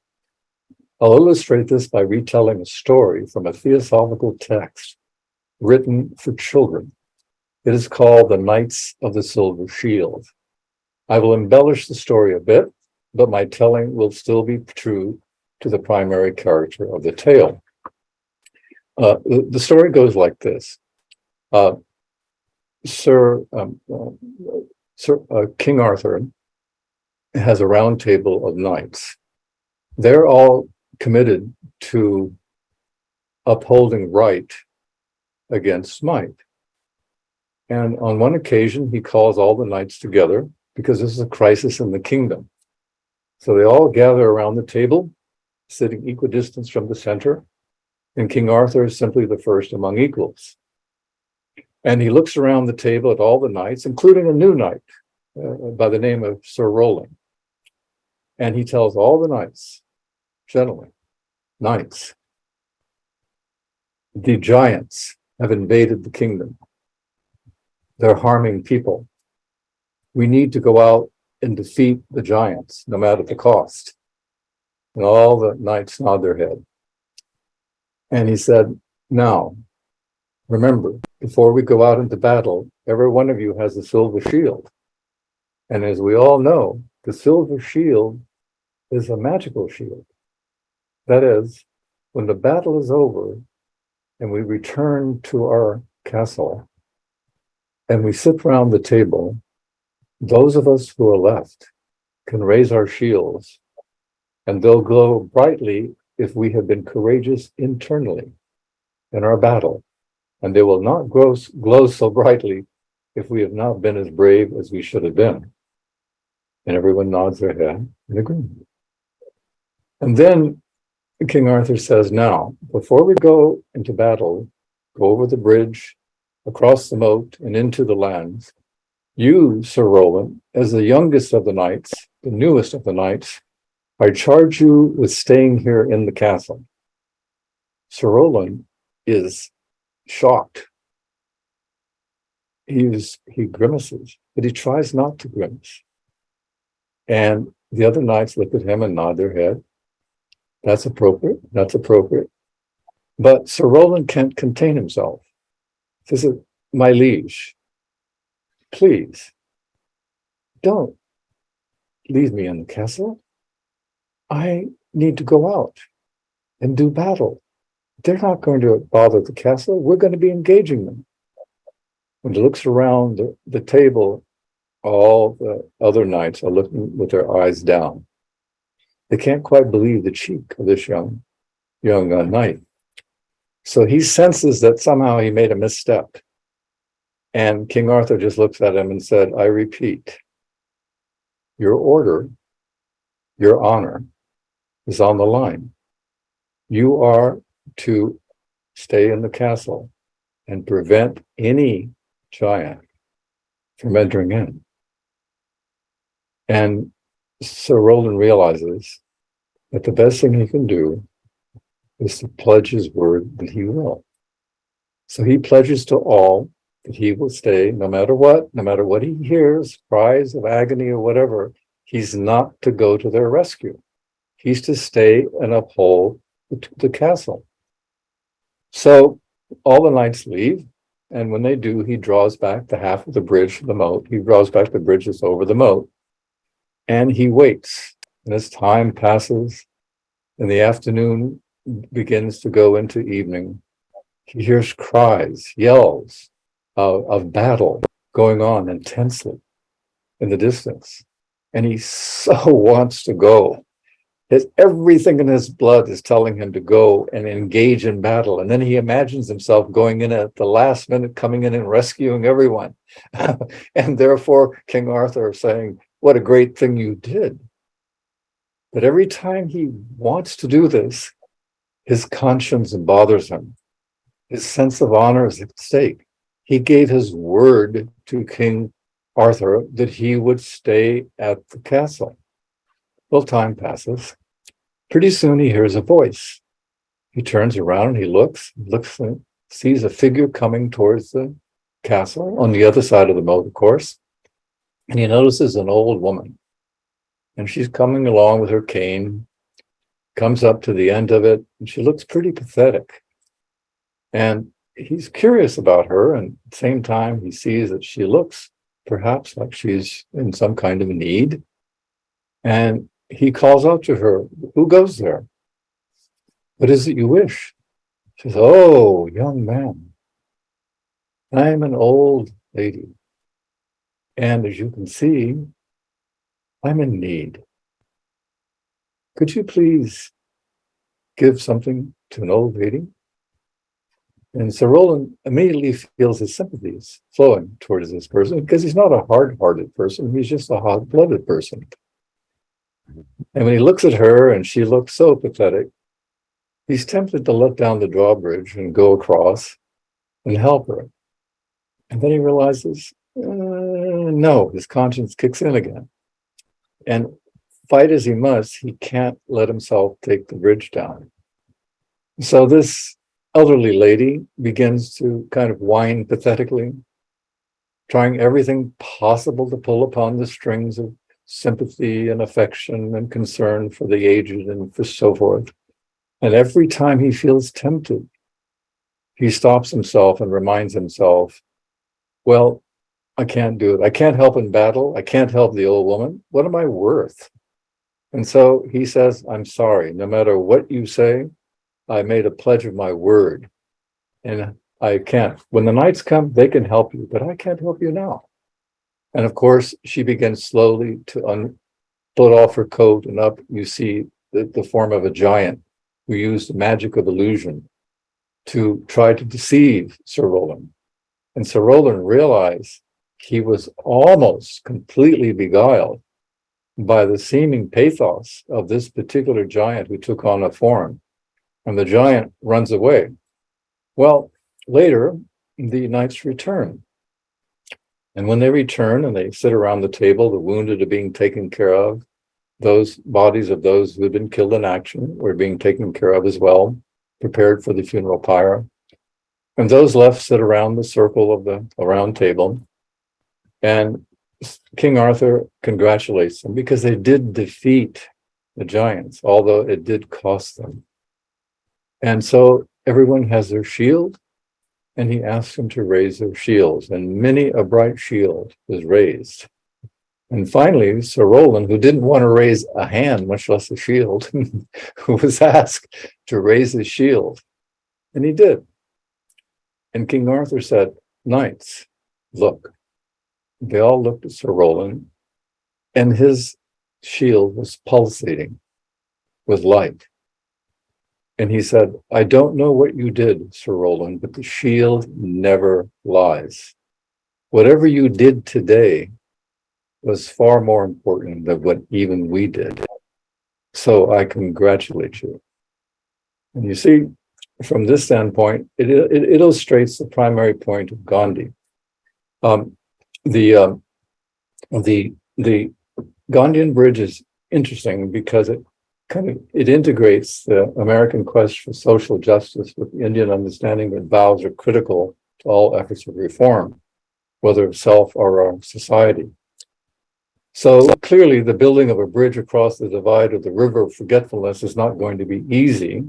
I'll illustrate this by retelling a story from a theosophical text written for children. It is called The Knights of the Silver Shield. I will embellish the story a bit, but my telling will still be true to the primary character of the tale. The story goes like this. King Arthur has a round table of knights. They're all committed to upholding right against might. And on one occasion, he calls all the knights together because this is a crisis in the kingdom. So they all gather around the table, sitting equidistant from the center, and King Arthur is simply the first among equals. And he looks around the table at all the knights, including a new knight by the name of Sir Rowland. And he tells all the knights, gentlemen, knights, the giants have invaded the kingdom. They're harming people. We need to go out and defeat the giants, no matter the cost. And all the knights nod their head. And he said, now, remember, before we go out into battle, every one of you has a silver shield. And as we all know, the silver shield is a magical shield. That is, when the battle is over and we return to our castle and we sit around the table, those of us who are left can raise our shields and they'll glow brightly if we have been courageous internally in our battle. And they will not glow so brightly if we have not been as brave as we should have been. And everyone nods their head in agreement. And then King Arthur says, now, before we go into battle, go over the bridge, across the moat, and into the lands, you, Sir Rowland, as the youngest of the knights, the newest of the knights, I charge you with staying here in the castle. Sir Rowland is shocked. He grimaces, but he tries not to grimace. And the other knights look at him and nod their head. That's appropriate. That's appropriate. But Sir Rowland can't contain himself. He says, my liege, please don't leave me in the castle. I need to go out and do battle. They're not going to bother the castle. We're going to be engaging them. When he looks around the table, all the other knights are looking with their eyes down. They can't quite believe the cheek of this young knight. So he senses that somehow he made a misstep. And King Arthur just looks at him and said, I repeat, your order, your honor is on the line. You are to stay in the castle and prevent any giant from entering in. And Sir Rowland realizes that the best thing he can do is to pledge his word that he will. So he pledges to all that he will stay no matter what he hears, cries of agony or whatever, he's not to go to their rescue. He's to stay and uphold the castle. So all the knights leave, And when they do, he draws back the half of the bridge from the moat. He draws back the bridge that's over the moat. And he waits. And as time passes and the afternoon begins to go into evening, he hears cries, yells of battle going on intensely in the distance. And he so wants to go. Everything in his blood is telling him to go and engage in battle. And then he imagines himself going in at the last minute, coming in and rescuing everyone. And therefore, King Arthur saying, what a great thing you did. But every time he wants to do this, his conscience bothers him. His sense of honor is at stake. He gave his word to King Arthur that he would stay at the castle. Well, time passes. Pretty soon he hears a voice. He turns around and he looks and sees a figure coming towards the castle on the other side of the moat, of course. And he notices an old woman. And she's coming along with her cane, comes up to the end of it, and she looks pretty pathetic. And he's curious about her, and at the same time, he sees that she looks perhaps like she's in some kind of need. And he calls out to her, who goes there? What is it you wish? She says, oh, young man, I am an old lady. And as you can see, I'm in need. Could you please give something to an old lady? And Sir Roland immediately feels his sympathies flowing towards this person because he's not a hard-hearted person. He's just a hot-blooded person. And when he looks at her and she looks so pathetic, he's tempted to let down the drawbridge and go across and help her. And then he realizes, no, his conscience kicks in again. And fight as he must, he can't let himself take the bridge down. So this elderly lady begins to kind of whine pathetically, trying everything possible to pull upon the strings of sympathy and affection and concern for the aged and for so forth. And every time he feels tempted, he stops himself and reminds himself, well, I can't do it. I can't help in battle. I can't help the old woman. What am I worth? And so he says, I'm sorry. No matter what you say, I made a pledge of my word. And I can't. When the knights come, they can help you, but I can't help you now. And of course, she begins slowly to pull off her coat, and up you see the form of a giant who used the magic of illusion to try to deceive Sir Roland. And Sir Roland realized he was almost completely beguiled by the seeming pathos of this particular giant who took on a form. And the giant runs away. Well, later, the knights return. And when they return and they sit around the table, the wounded are being taken care of. Those bodies of those who had been killed in action were being taken care of as well, prepared for the funeral pyre. And those left sit around the circle of the round table. And King Arthur congratulates them because they did defeat the giants, although it did cost them. And so everyone has their shield, and he asks them to raise their shields, and many a bright shield was raised. And finally, Sir Roland, who didn't want to raise a hand, much less a shield, was asked to raise his shield, and he did. And King Arthur said, knights, look. They all looked at Sir Roland, and his shield was pulsating with light. And he said, I don't know what you did, Sir Roland, but the shield never lies. Whatever you did today was far more important than what even we did. So I congratulate you. And you see, from this standpoint, it illustrates the primary point of Gandhi. The Gandhian bridge is interesting because it integrates the American quest for social justice with the Indian understanding that vows are critical to all efforts of reform, whether of self or of society. So clearly, the building of a bridge across the divide of the river of forgetfulness is not going to be easy,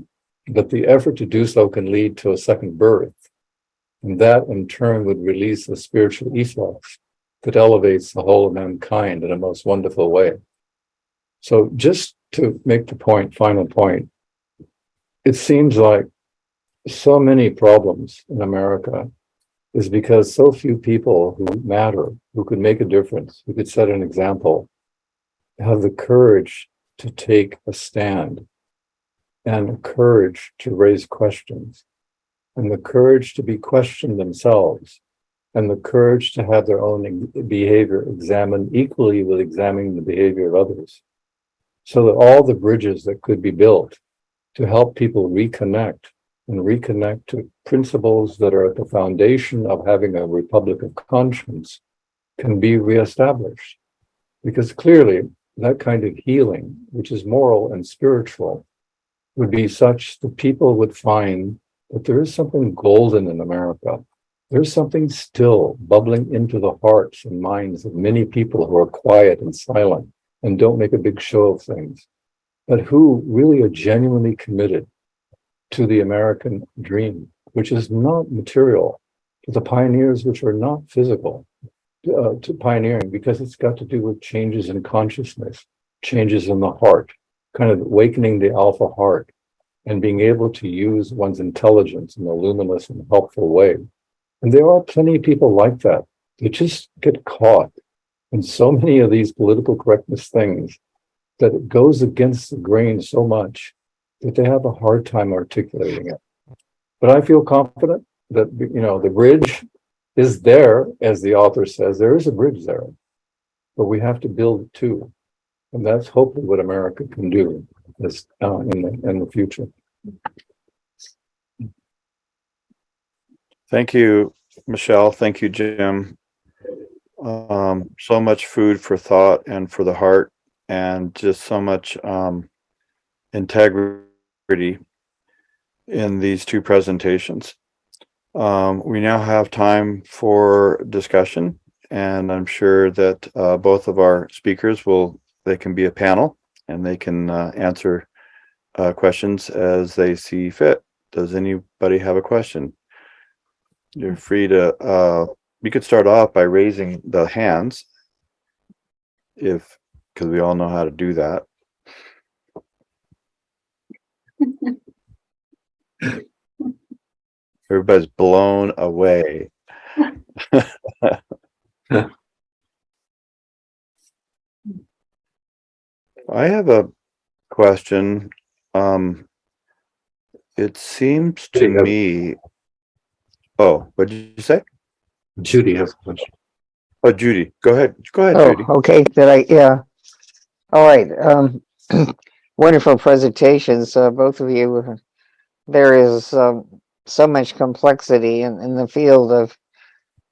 but the effort to do so can lead to a second birth. And that in turn would release a spiritual ethos that elevates the whole of mankind in a most wonderful way. So just to make the point, final point, it seems like so many problems in America is because so few people who matter, who could make a difference, who could set an example, have the courage to take a stand and the courage to raise questions and the courage to be questioned themselves and the courage to have their own behavior examined equally with examining the behavior of others. So that all the bridges that could be built to help people reconnect and reconnect to principles that are at the foundation of having a republic of conscience can be reestablished. Because clearly that kind of healing, which is moral and spiritual, would be such that people would find that there is something golden in America. There's something still bubbling into the hearts and minds of many people who are quiet and silent and don't make a big show of things, but who really are genuinely committed to the American dream, which is not material, to the pioneers which are not physical, to pioneering, because it's got to do with changes in consciousness, changes in the heart, kind of awakening the alpha heart and being able to use one's intelligence in a luminous and helpful way. And there are plenty of people like that. They just get caught in so many of these political correctness things that it goes against the grain so much that they have a hard time articulating it. But I feel confident that, you know, the bridge is there, as the author says, there is a bridge there, but we have to build it too. And that's hopefully what America can do this, in the future. Thank you, Michelle. Thank you, Jim. So much food for thought and for the heart, and just so much integrity in these two presentations. We now have time for discussion, and I'm sure that both of our speakers they can be a panel and they can answer questions as they see fit. Does anybody have a question? You're free to, you could start off by raising the hands because we all know how to do that. Everybody's blown away. I have a question. It seems to me. Oh, what did you say? Judy has a question. Oh, Judy, go ahead. Go ahead, Oh, Judy. okay. Yeah. All right. Wonderful presentations, both of you. There is so much complexity in the field of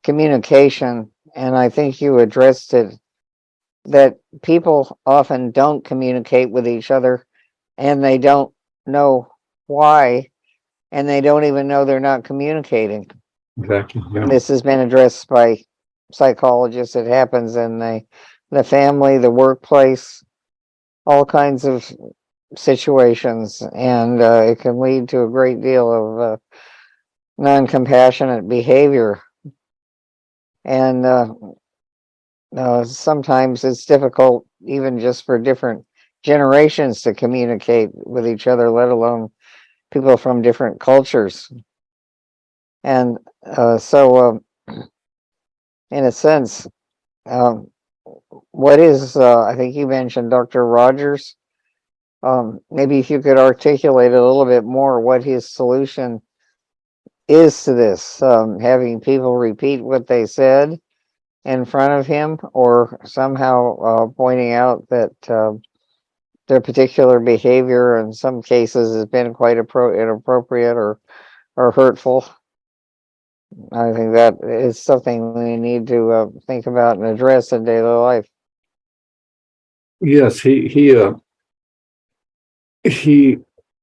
communication, and I think you addressed it, that people often don't communicate with each other, and they don't know why, and they don't even know they're not communicating. Exactly. Yeah. This has been addressed by psychologists. It happens in the family, the workplace, all kinds of situations, and it can lead to a great deal of non-compassionate behavior. And sometimes it's difficult, even just for different generations, to communicate with each other, let alone people from different cultures. And so in a sense, what is, I think you mentioned Dr. Rogers. Maybe if you could articulate a little bit more what his solution is to this, having people repeat what they said in front of him, or somehow pointing out that their particular behavior in some cases has been quite inappropriate or hurtful. I think that is something we need to think about and address in daily life. Yes, he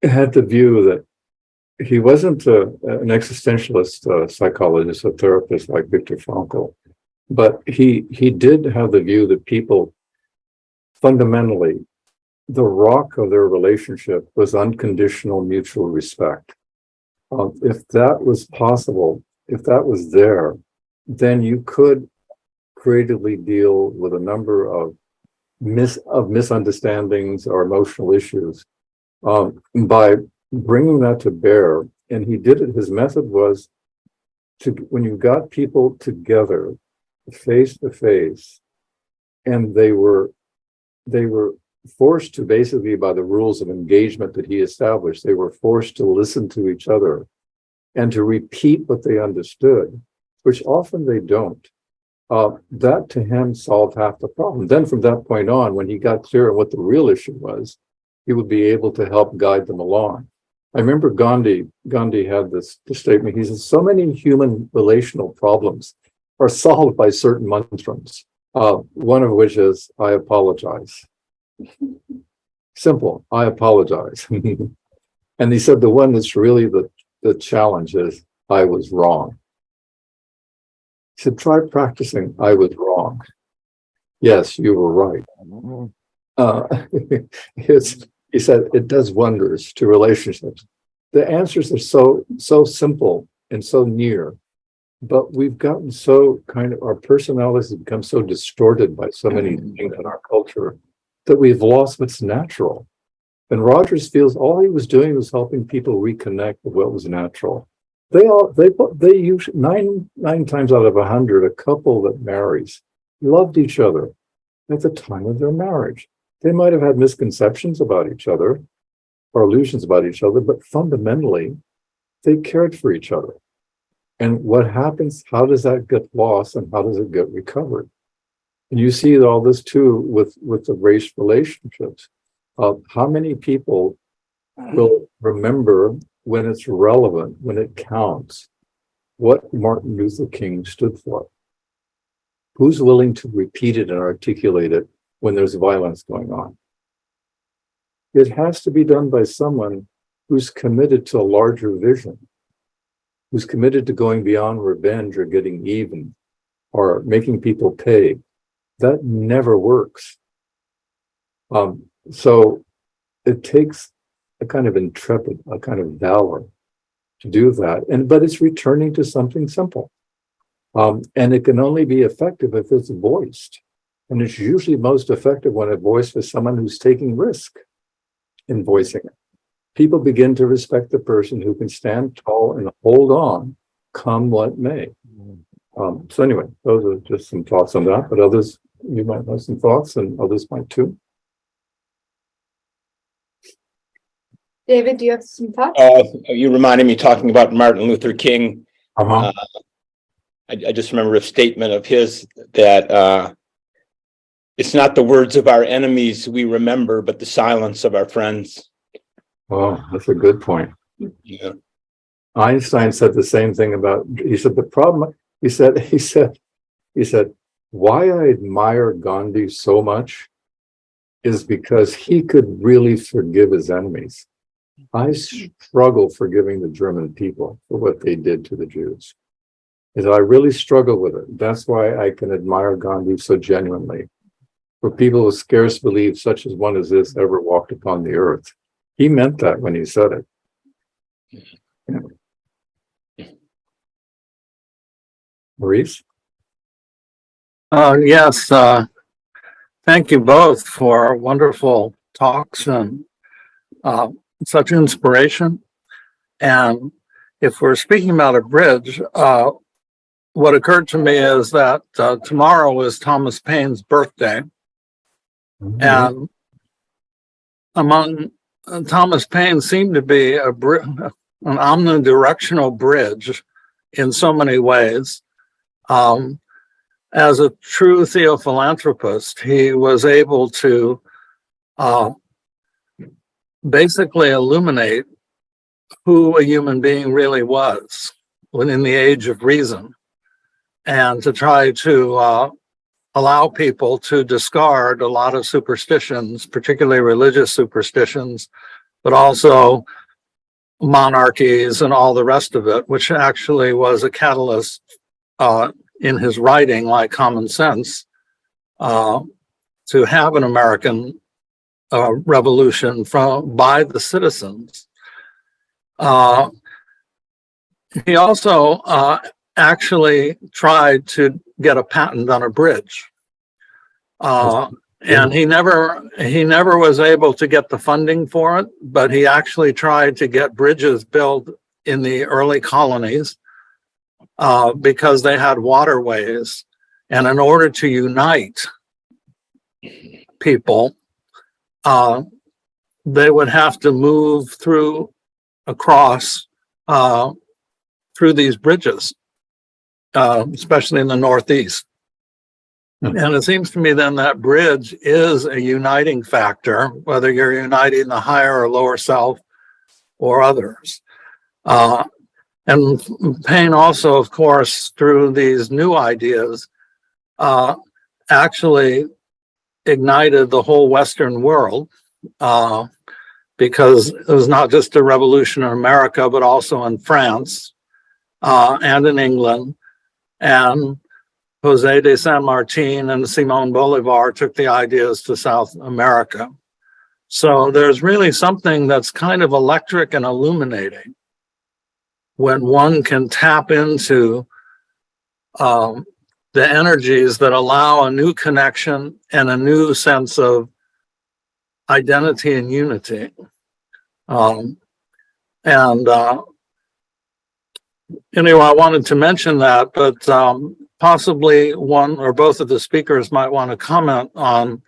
had the view that he wasn't an existentialist psychologist or therapist like Viktor Frankl, but he did have the view that people fundamentally, the rock of their relationship was unconditional mutual respect. If that was possible, if that was there, then you could creatively deal with a number of misunderstandings or emotional issues by bringing that to bear. And he did it. His method was when you got people together face to face, and they were forced to, basically by the rules of engagement that he established, they were forced to listen to each other and to repeat what they understood, which often they don't. That to him solved half the problem. Then from that point on, when he got clear on what the real issue was, he would be able to help guide them along. I remember Gandhi had this statement. He says, so many human relational problems are solved by certain mantras, one of which is, I apologize. Simple, I apologize. And he said the one that's really the challenge is, I was wrong. He said, try practicing, I was wrong. Yes, you were right. He said, it does wonders to relationships. The answers are so simple and so near, but we've gotten so our personalities have become so distorted by so many things in our culture that we've lost what's natural. And Rogers feels all he was doing was helping people reconnect with what was natural. They usually nine times out of 100, a couple that marries loved each other at the time of their marriage. They might have had misconceptions about each other or illusions about each other, but fundamentally, they cared for each other. And what happens, how does that get lost and how does it get recovered? And you see all this too with the race relationships. How many people will remember when it's relevant, when it counts, what Martin Luther King stood for? Who's willing to repeat it and articulate it when there's violence going on? It has to be done by someone who's committed to a larger vision, who's committed to going beyond revenge or getting even or making people pay. That never works. So it takes a kind of intrepid, a kind of valor to do that. But it's returning to something simple. And it can only be effective if it's voiced. And it's usually most effective when it's voiced with someone who's taking risk in voicing it. People begin to respect the person who can stand tall and hold on, come what may. So anyway, those are just some thoughts on that, but others, you might have some thoughts and others might too. David, do you have some thoughts? You reminded me talking about Martin Luther King. Uh-huh. I just remember a statement of his that it's not the words of our enemies we remember, but the silence of our friends. Oh, that's a good point. Yeah. Einstein said the same thing he said, the problem, he said, why I admire Gandhi so much is because he could really forgive his enemies. I struggle forgiving the German people for what they did to the Jews. And I really struggle with it. That's why I can admire Gandhi so genuinely. For people who scarce believe such as one as this ever walked upon the earth. He meant that when he said it. Yeah. Maurice? Yes, thank you both for wonderful talks and such inspiration. And if we're speaking about a bridge, what occurred to me is that tomorrow is Thomas Paine's birthday. Mm-hmm. And among Thomas Paine seemed to be an omnidirectional bridge in so many ways. As a true theophilanthropist, he was able to basically illuminate who a human being really was within the age of reason, and to try to allow people to discard a lot of superstitions, particularly religious superstitions, but also monarchies and all the rest of it, which actually was a catalyst in his writing, like Common Sense, to have an American revolution by the citizens. He also actually tried to get a patent on a bridge. And he never was able to get the funding for it, but he actually tried to get bridges built in the early colonies because they had waterways. And in order to unite people, they would have to move across through these bridges, especially in the Northeast. And it seems to me then that bridge is a uniting factor, whether you're uniting the higher or lower self or others. And Paine also, of course, through these new ideas, actually ignited the whole Western world, because it was not just a revolution in America, but also in France and in England. And José de San Martin and Simón Bolívar took the ideas to South America. So there's really something that's kind of electric and illuminating when one can tap into the energies that allow a new connection and a new sense of identity and unity. Anyway, I wanted to mention that, but possibly one or both of the speakers might want to comment on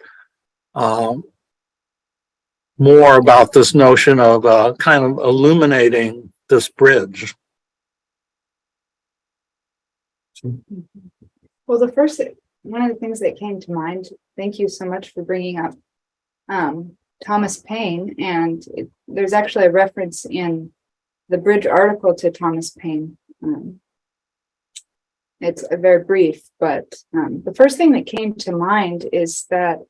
more about this notion of kind of illuminating this bridge. Well, one of the things that came to mind, thank you so much for bringing up Thomas Paine, and there's actually a reference in the Bridge article to Thomas Paine. It's very brief, but the first thing that came to mind is that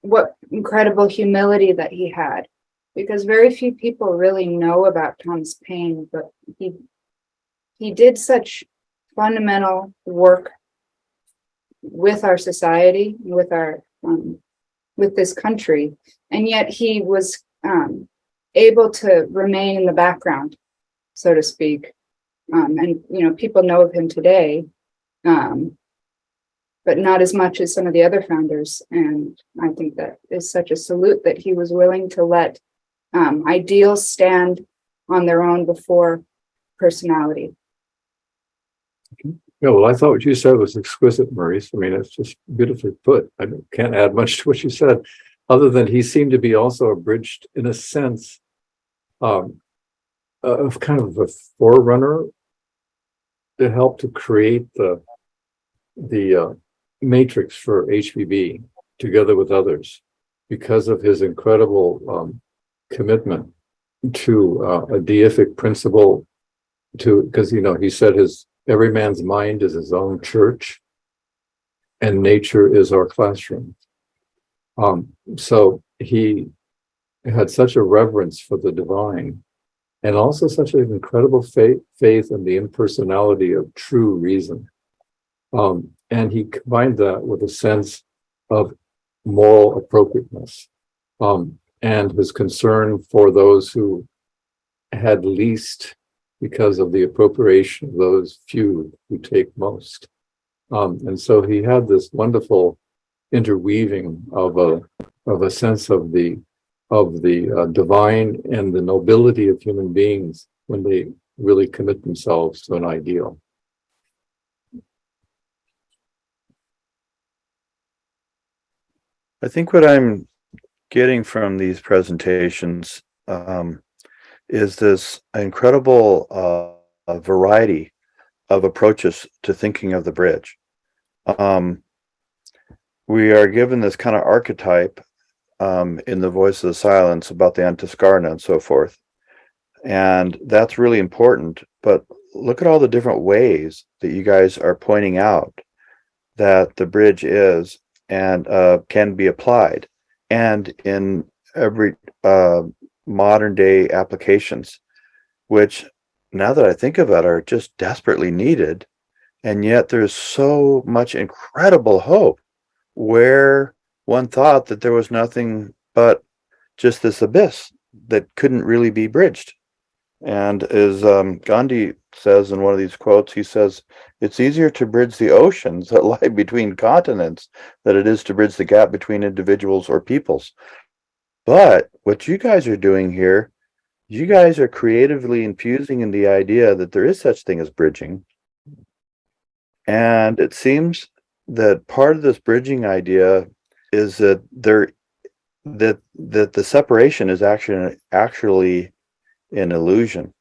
what incredible humility that he had, because very few people really know about Thomas Paine, but he did such fundamental work with our society, with our with this country, and yet he was able to remain in the background, so to speak. And people know of him today, but not as much as some of the other founders. And I think that is such a salute that he was willing to let ideals stand on their own before personality. Yeah, well, I thought what you said was exquisite, Maurice. I mean, it's just beautifully put. I can't add much to what you said, other than he seemed to be also abridged in a sense of kind of a forerunner to help to create the matrix for HPB together with others, because of his incredible commitment to a deific principle. Because he said every man's mind is his own church, and nature is our classroom. So he had such a reverence for the divine, and also such an incredible faith in the impersonality of true reason. And he combined that with a sense of moral appropriateness, and his concern for those who had least, because of the appropriation of those few who take most. And so he had this wonderful interweaving of a sense of the divine and the nobility of human beings when they really commit themselves to an ideal. I think what I'm getting from these presentations is this incredible variety of approaches to thinking of the bridge. We are given this kind of archetype in the Voice of the Silence about the Antiscarna and so forth. And that's really important. But look at all the different ways that you guys are pointing out that the bridge is and can be applied, and in every modern day applications, which now that I think of it are just desperately needed. And yet there's so much incredible hope where one thought that there was nothing but just this abyss that couldn't really be bridged. And as Gandhi says in one of these quotes, he says, it's easier to bridge the oceans that lie between continents than it is to bridge the gap between individuals or peoples. But what you guys are doing here, you guys are creatively infusing in the idea that there is such thing as bridging. And it seems that part of this bridging idea is that the separation is actually an illusion.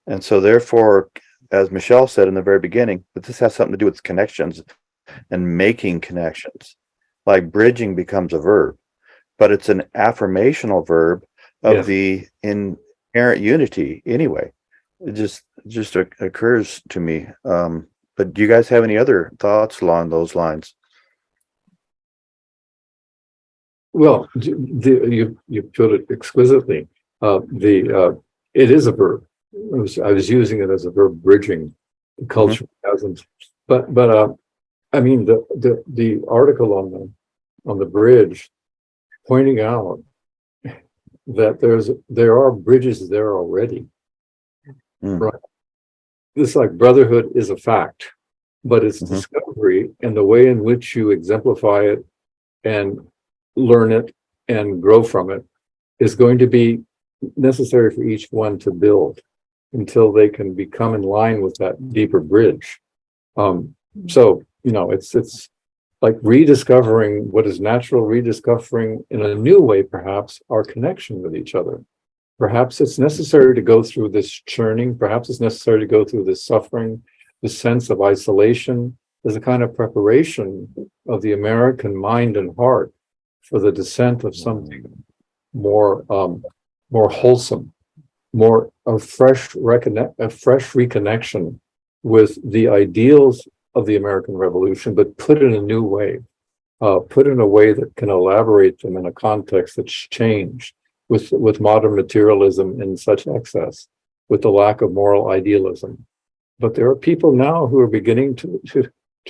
And so therefore, as Michelle said in the very beginning, that this has something to do with connections and making connections. Like bridging becomes a verb, but it's an affirmational verb of Yes. the inherent unity anyway. It just occurs to me. But do you guys have any other thoughts along those lines? Well, you put it exquisitely. It is a verb. I was using it as a verb, bridging the cultural chasms. But I mean the article on the bridge pointing out that there are bridges there already. Mm. Right. It's like brotherhood is a fact, but its Mhm. discovery and the way in which you exemplify it and learn it and grow from it is going to be necessary for each one to build until they can become in line with that deeper bridge. So, you know, it's like rediscovering what is natural, rediscovering in a new way, perhaps, our connection with each other. Perhaps it's necessary to go through this churning. Perhaps it's necessary to go through this suffering, this sense of isolation as a kind of preparation of the American mind and heart for the descent of something more, more wholesome, more a fresh reconnection with the ideals of the American Revolution, but put in a new way, put in a way that can elaborate them in a context that's changed with modern materialism in such excess, with the lack of moral idealism. But there are people now who are beginning to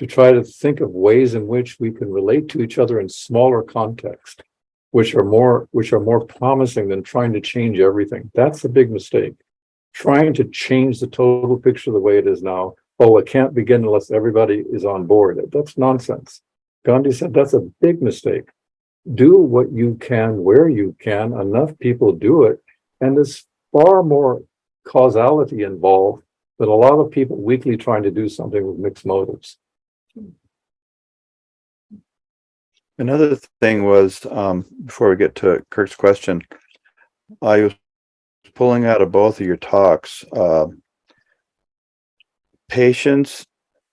try to think of ways in which we can relate to each other in smaller context, which are more promising than trying to change everything. That's a big mistake. Trying to change the total picture the way it is now. Oh, it can't begin unless everybody is on board. That's nonsense. Gandhi said that's a big mistake. Do what you can where you can. Enough people do it, and there's far more causality involved than a lot of people weakly trying to do something with mixed motives. Another thing was, before we get to Kirk's question, I was pulling out of both of your talks, patience,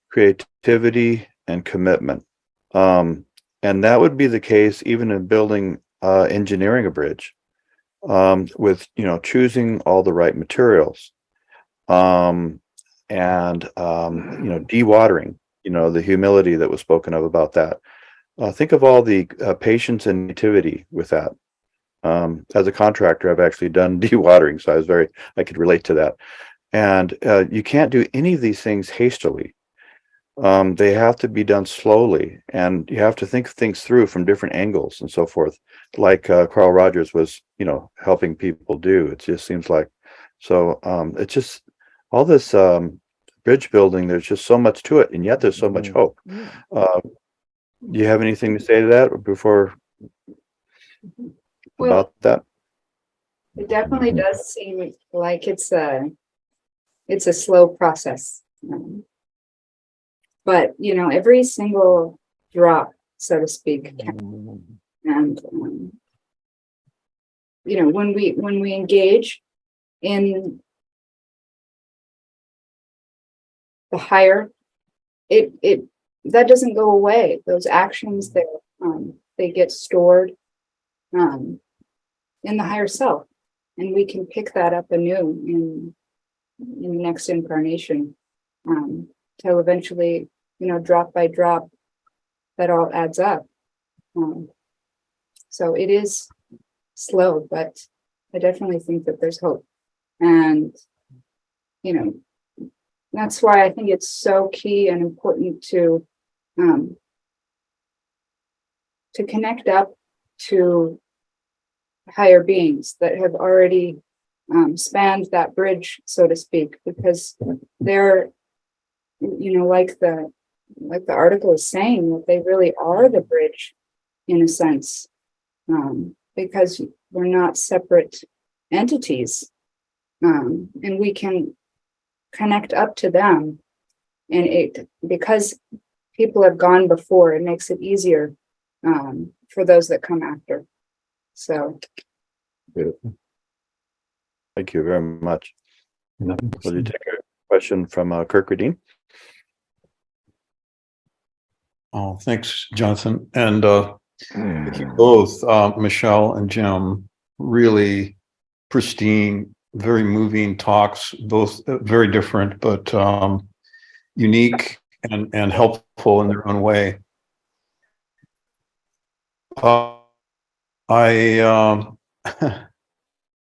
creativity, and commitment. And that would be the case even in building, engineering a bridge, with, choosing all the right materials, and, dewatering, the humility that was spoken of about that. Think of all the patience and nativity with that. As a contractor, I've actually done dewatering, so I could relate to that. And you can't do any of these things hastily. They have to be done slowly, and you have to think things through from different angles and so forth, like Carl Rogers was, helping people do. It just seems like so. It's just all this bridge building. There's just so much to it, and yet there's so much hope. Do you have anything to say to that before Well, about that? it definitely does seem like it's a slow process. But, every single drop, so to speak, counts. And, when we engage in the higher, that doesn't go away. Those actions that they get stored in the higher self, and we can pick that up anew in the next incarnation, till eventually, drop by drop, that all adds up. So it is slow, but I definitely think that there's hope, and that's why I think it's so key and important to connect up to higher beings that have already spanned that bridge, so to speak, because they're, like the article is saying, that they really are the bridge in a sense, because we're not separate entities, and we can connect up to them, and because people have gone before, it makes it easier for those that come after. So Thank you very much. No. Will you take a question from Kirk Radine? Oh, thanks, Jonathan. And thank you both, Michelle and Jim, really pristine, very moving talks, both very different, but unique and helpful in their own way.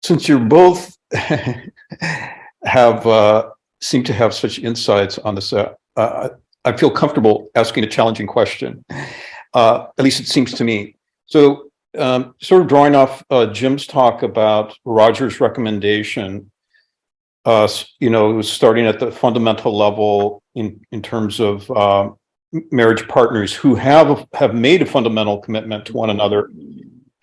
Since you're both have seem to have such insights on this, I feel comfortable asking a challenging question. At least it seems to me. So, sort of drawing off Jim's talk about Roger's recommendation, starting at the fundamental level in terms of marriage partners who have made a fundamental commitment to one another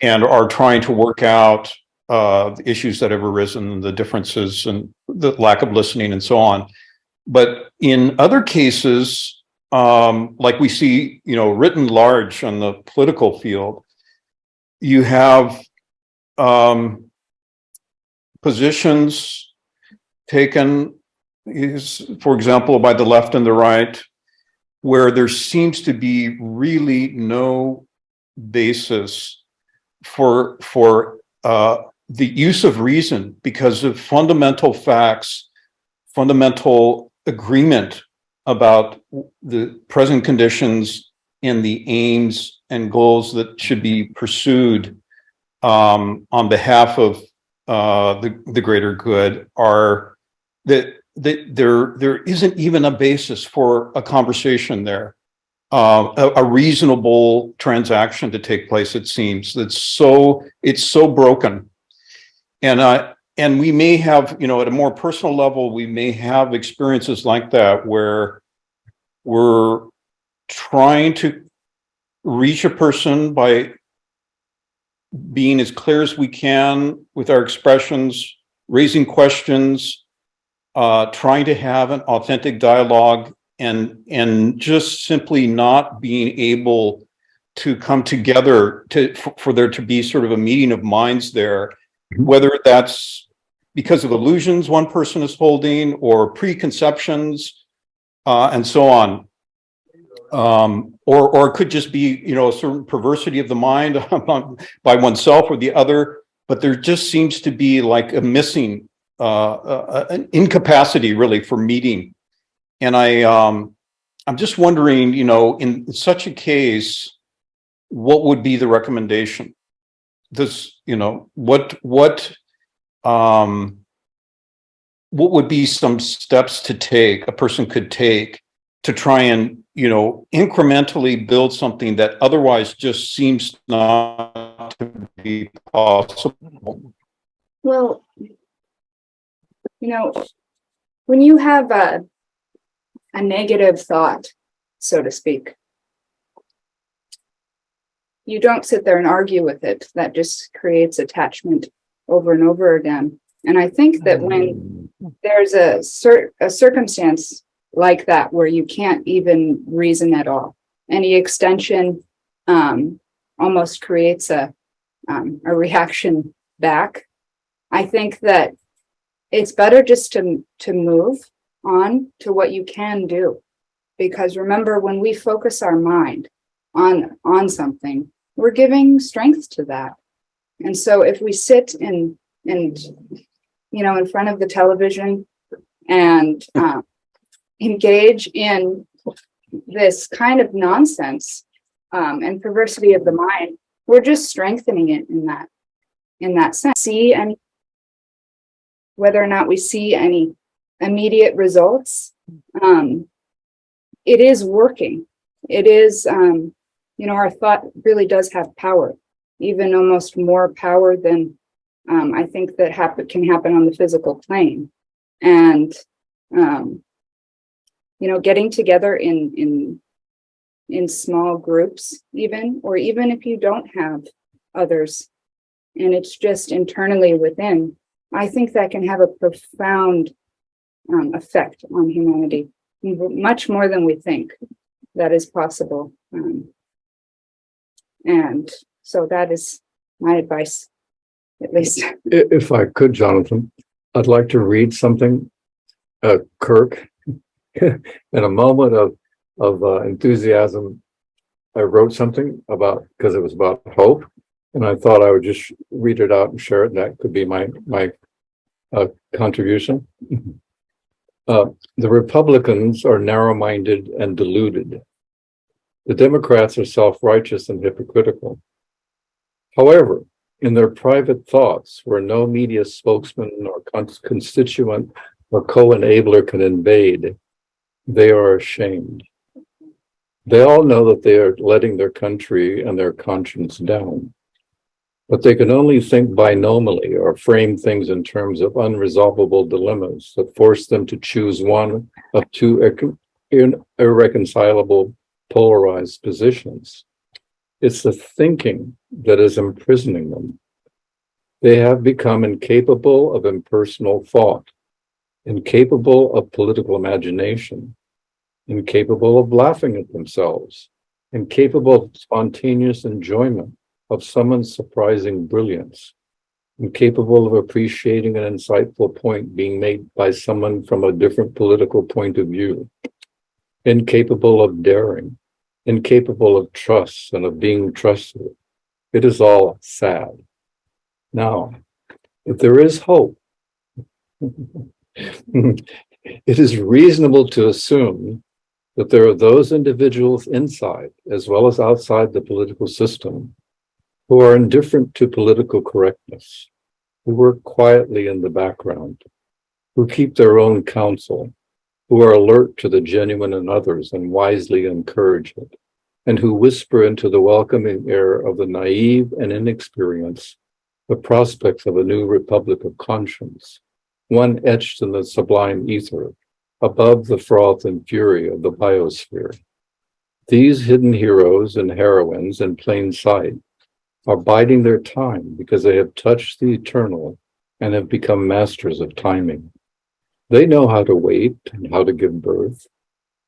and are trying to work out the issues that have arisen, the differences and the lack of listening and so on. But in other cases, like we see, written large on the political field, you have positions taken, for example, by the left and the right, where there seems to be really no basis for the use of reason because of fundamental facts, fundamental agreement about the present conditions and the aims and goals that should be pursued on behalf of the greater good, are that there isn't even a basis for a conversation there, a reasonable transaction to take place. It seems it's so broken. And we may have, at a more personal level, we may have experiences like that where we're trying to reach a person by being as clear as we can with our expressions, raising questions, trying to have an authentic dialogue, and just simply not being able to come together for there to be sort of a meeting of minds there. Whether that's because of illusions one person is holding or preconceptions and so on, or it could just be a certain perversity of the mind by oneself or the other. But there just seems to be like a missing, an incapacity really for meeting. And I'm just wondering, in such a case, what would be the recommendation? What would be some steps to take, a person could take to try and, incrementally build something that otherwise just seems not to be possible? well, when you have a negative thought, so to speak, you don't sit there and argue with it. That just creates attachment over and over again. And I think that when there's a circumstance like that where you can't even reason at all, any extension almost creates a reaction back. I think that it's better just to move on to what you can do, because remember, when we focus our mind on something, we're giving strength to that. And so if we sit in front of the television and engage in this kind of nonsense and perversity of the mind, we're just strengthening it in that sense. Whether or not we see any immediate results, it is working. It is, our thought really does have power, even almost more power than I think that can happen on the physical plane. And, getting together in small groups even, or even if you don't have others and it's just internally within, I think that can have a profound effect on humanity, much more than we think that is possible. And so that is my advice, at least. If I could, Jonathan, I'd like to read something, Kirk. In a moment of enthusiasm, I wrote something about, because it was about hope, and I thought I would just read it out and share it. And that could be my contribution. The Republicans are narrow-minded and deluded. The Democrats are self-righteous and hypocritical. However, in their private thoughts, where no media spokesman or constituent or co-enabler can invade, they are ashamed. They all know that they are letting their country and their conscience down, but they can only think binomially or frame things in terms of unresolvable dilemmas that force them to choose one of two irreconcilable polarized positions. It's the thinking that is imprisoning them. They have become incapable of impersonal thought, incapable of political imagination, incapable of laughing at themselves, incapable of spontaneous enjoyment of someone's surprising brilliance, incapable of appreciating an insightful point being made by someone from a different political point of view, incapable of daring, incapable of trust and of being trusted. It is all sad. Now, if there is hope, it is reasonable to assume that there are those individuals inside as well as outside the political system who are indifferent to political correctness, who work quietly in the background, who keep their own counsel, who are alert to the genuine in others and wisely encourage it, and who whisper into the welcoming ear of the naive and inexperienced the prospects of a new republic of conscience, one etched in the sublime ether, above the froth and fury of the biosphere. These hidden heroes and heroines in plain sight are biding their time because they have touched the eternal and have become masters of timing. They know how to wait and how to give birth.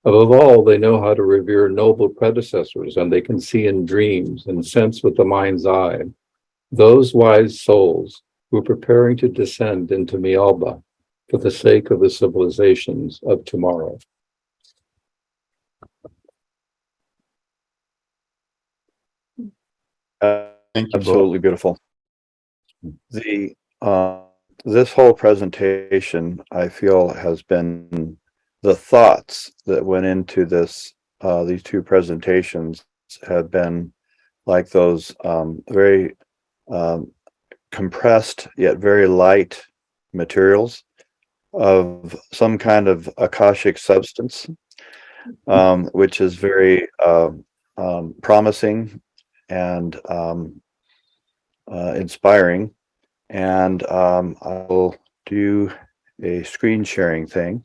Above all, they know how to revere noble predecessors, and they can see in dreams and sense with the mind's eye those wise souls who are preparing to descend into Mialba for the sake of the civilizations of tomorrow. Thank you both. Absolutely beautiful. The this whole presentation, I feel, has been the thoughts that went into this. These two presentations have been like those very compressed yet very light materials of some kind of akashic substance, which is very promising and inspiring. And I will do a screen sharing thing.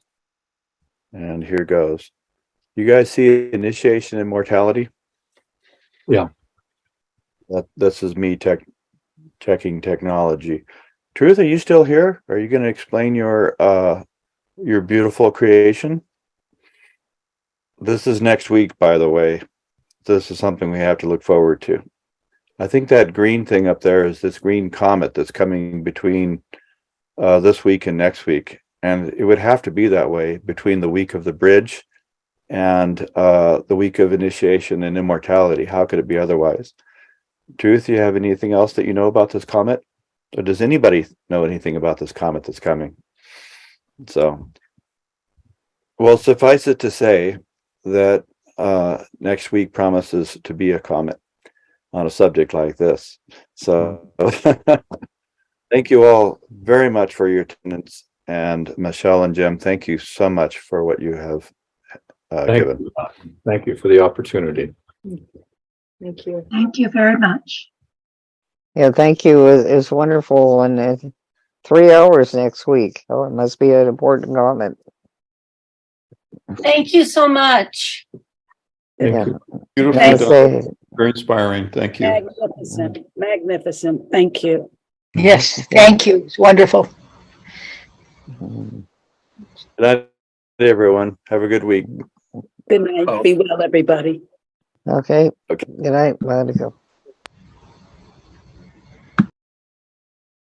And here goes. You guys see initiation and mortality? Yeah. This is me checking technology. Truth, are you still here? Are you going to explain your beautiful creation? This is next week, by the way. This is something we have to look forward to. I think that green thing up there is this green comet that's coming between this week and next week. And it would have to be that way between the week of the bridge and the week of initiation and immortality. How could it be otherwise? Truth, you have anything else that you know about this comet? Or does anybody know anything about this comet that's coming? So, well, suffice it to say that next week promises to be a comet on a subject like this. So thank you all very much for your attendance. And Michelle and Jim, thank you so much for what you have given. Thank you for the opportunity. Thank you. Thank you very much. Yeah, thank you. It's wonderful. And 3 hours next week. Oh, it must be an important comment. Thank you so much. Thank Yeah. you. Beautifully I done. say, Very inspiring. Thank you. Magnificent, magnificent. Thank you. Yes, thank you. It's wonderful. mm, Good night, everyone. Have a good week. Good night. Oh. Be well, everybody. okay. Okay. Good night. Let it go.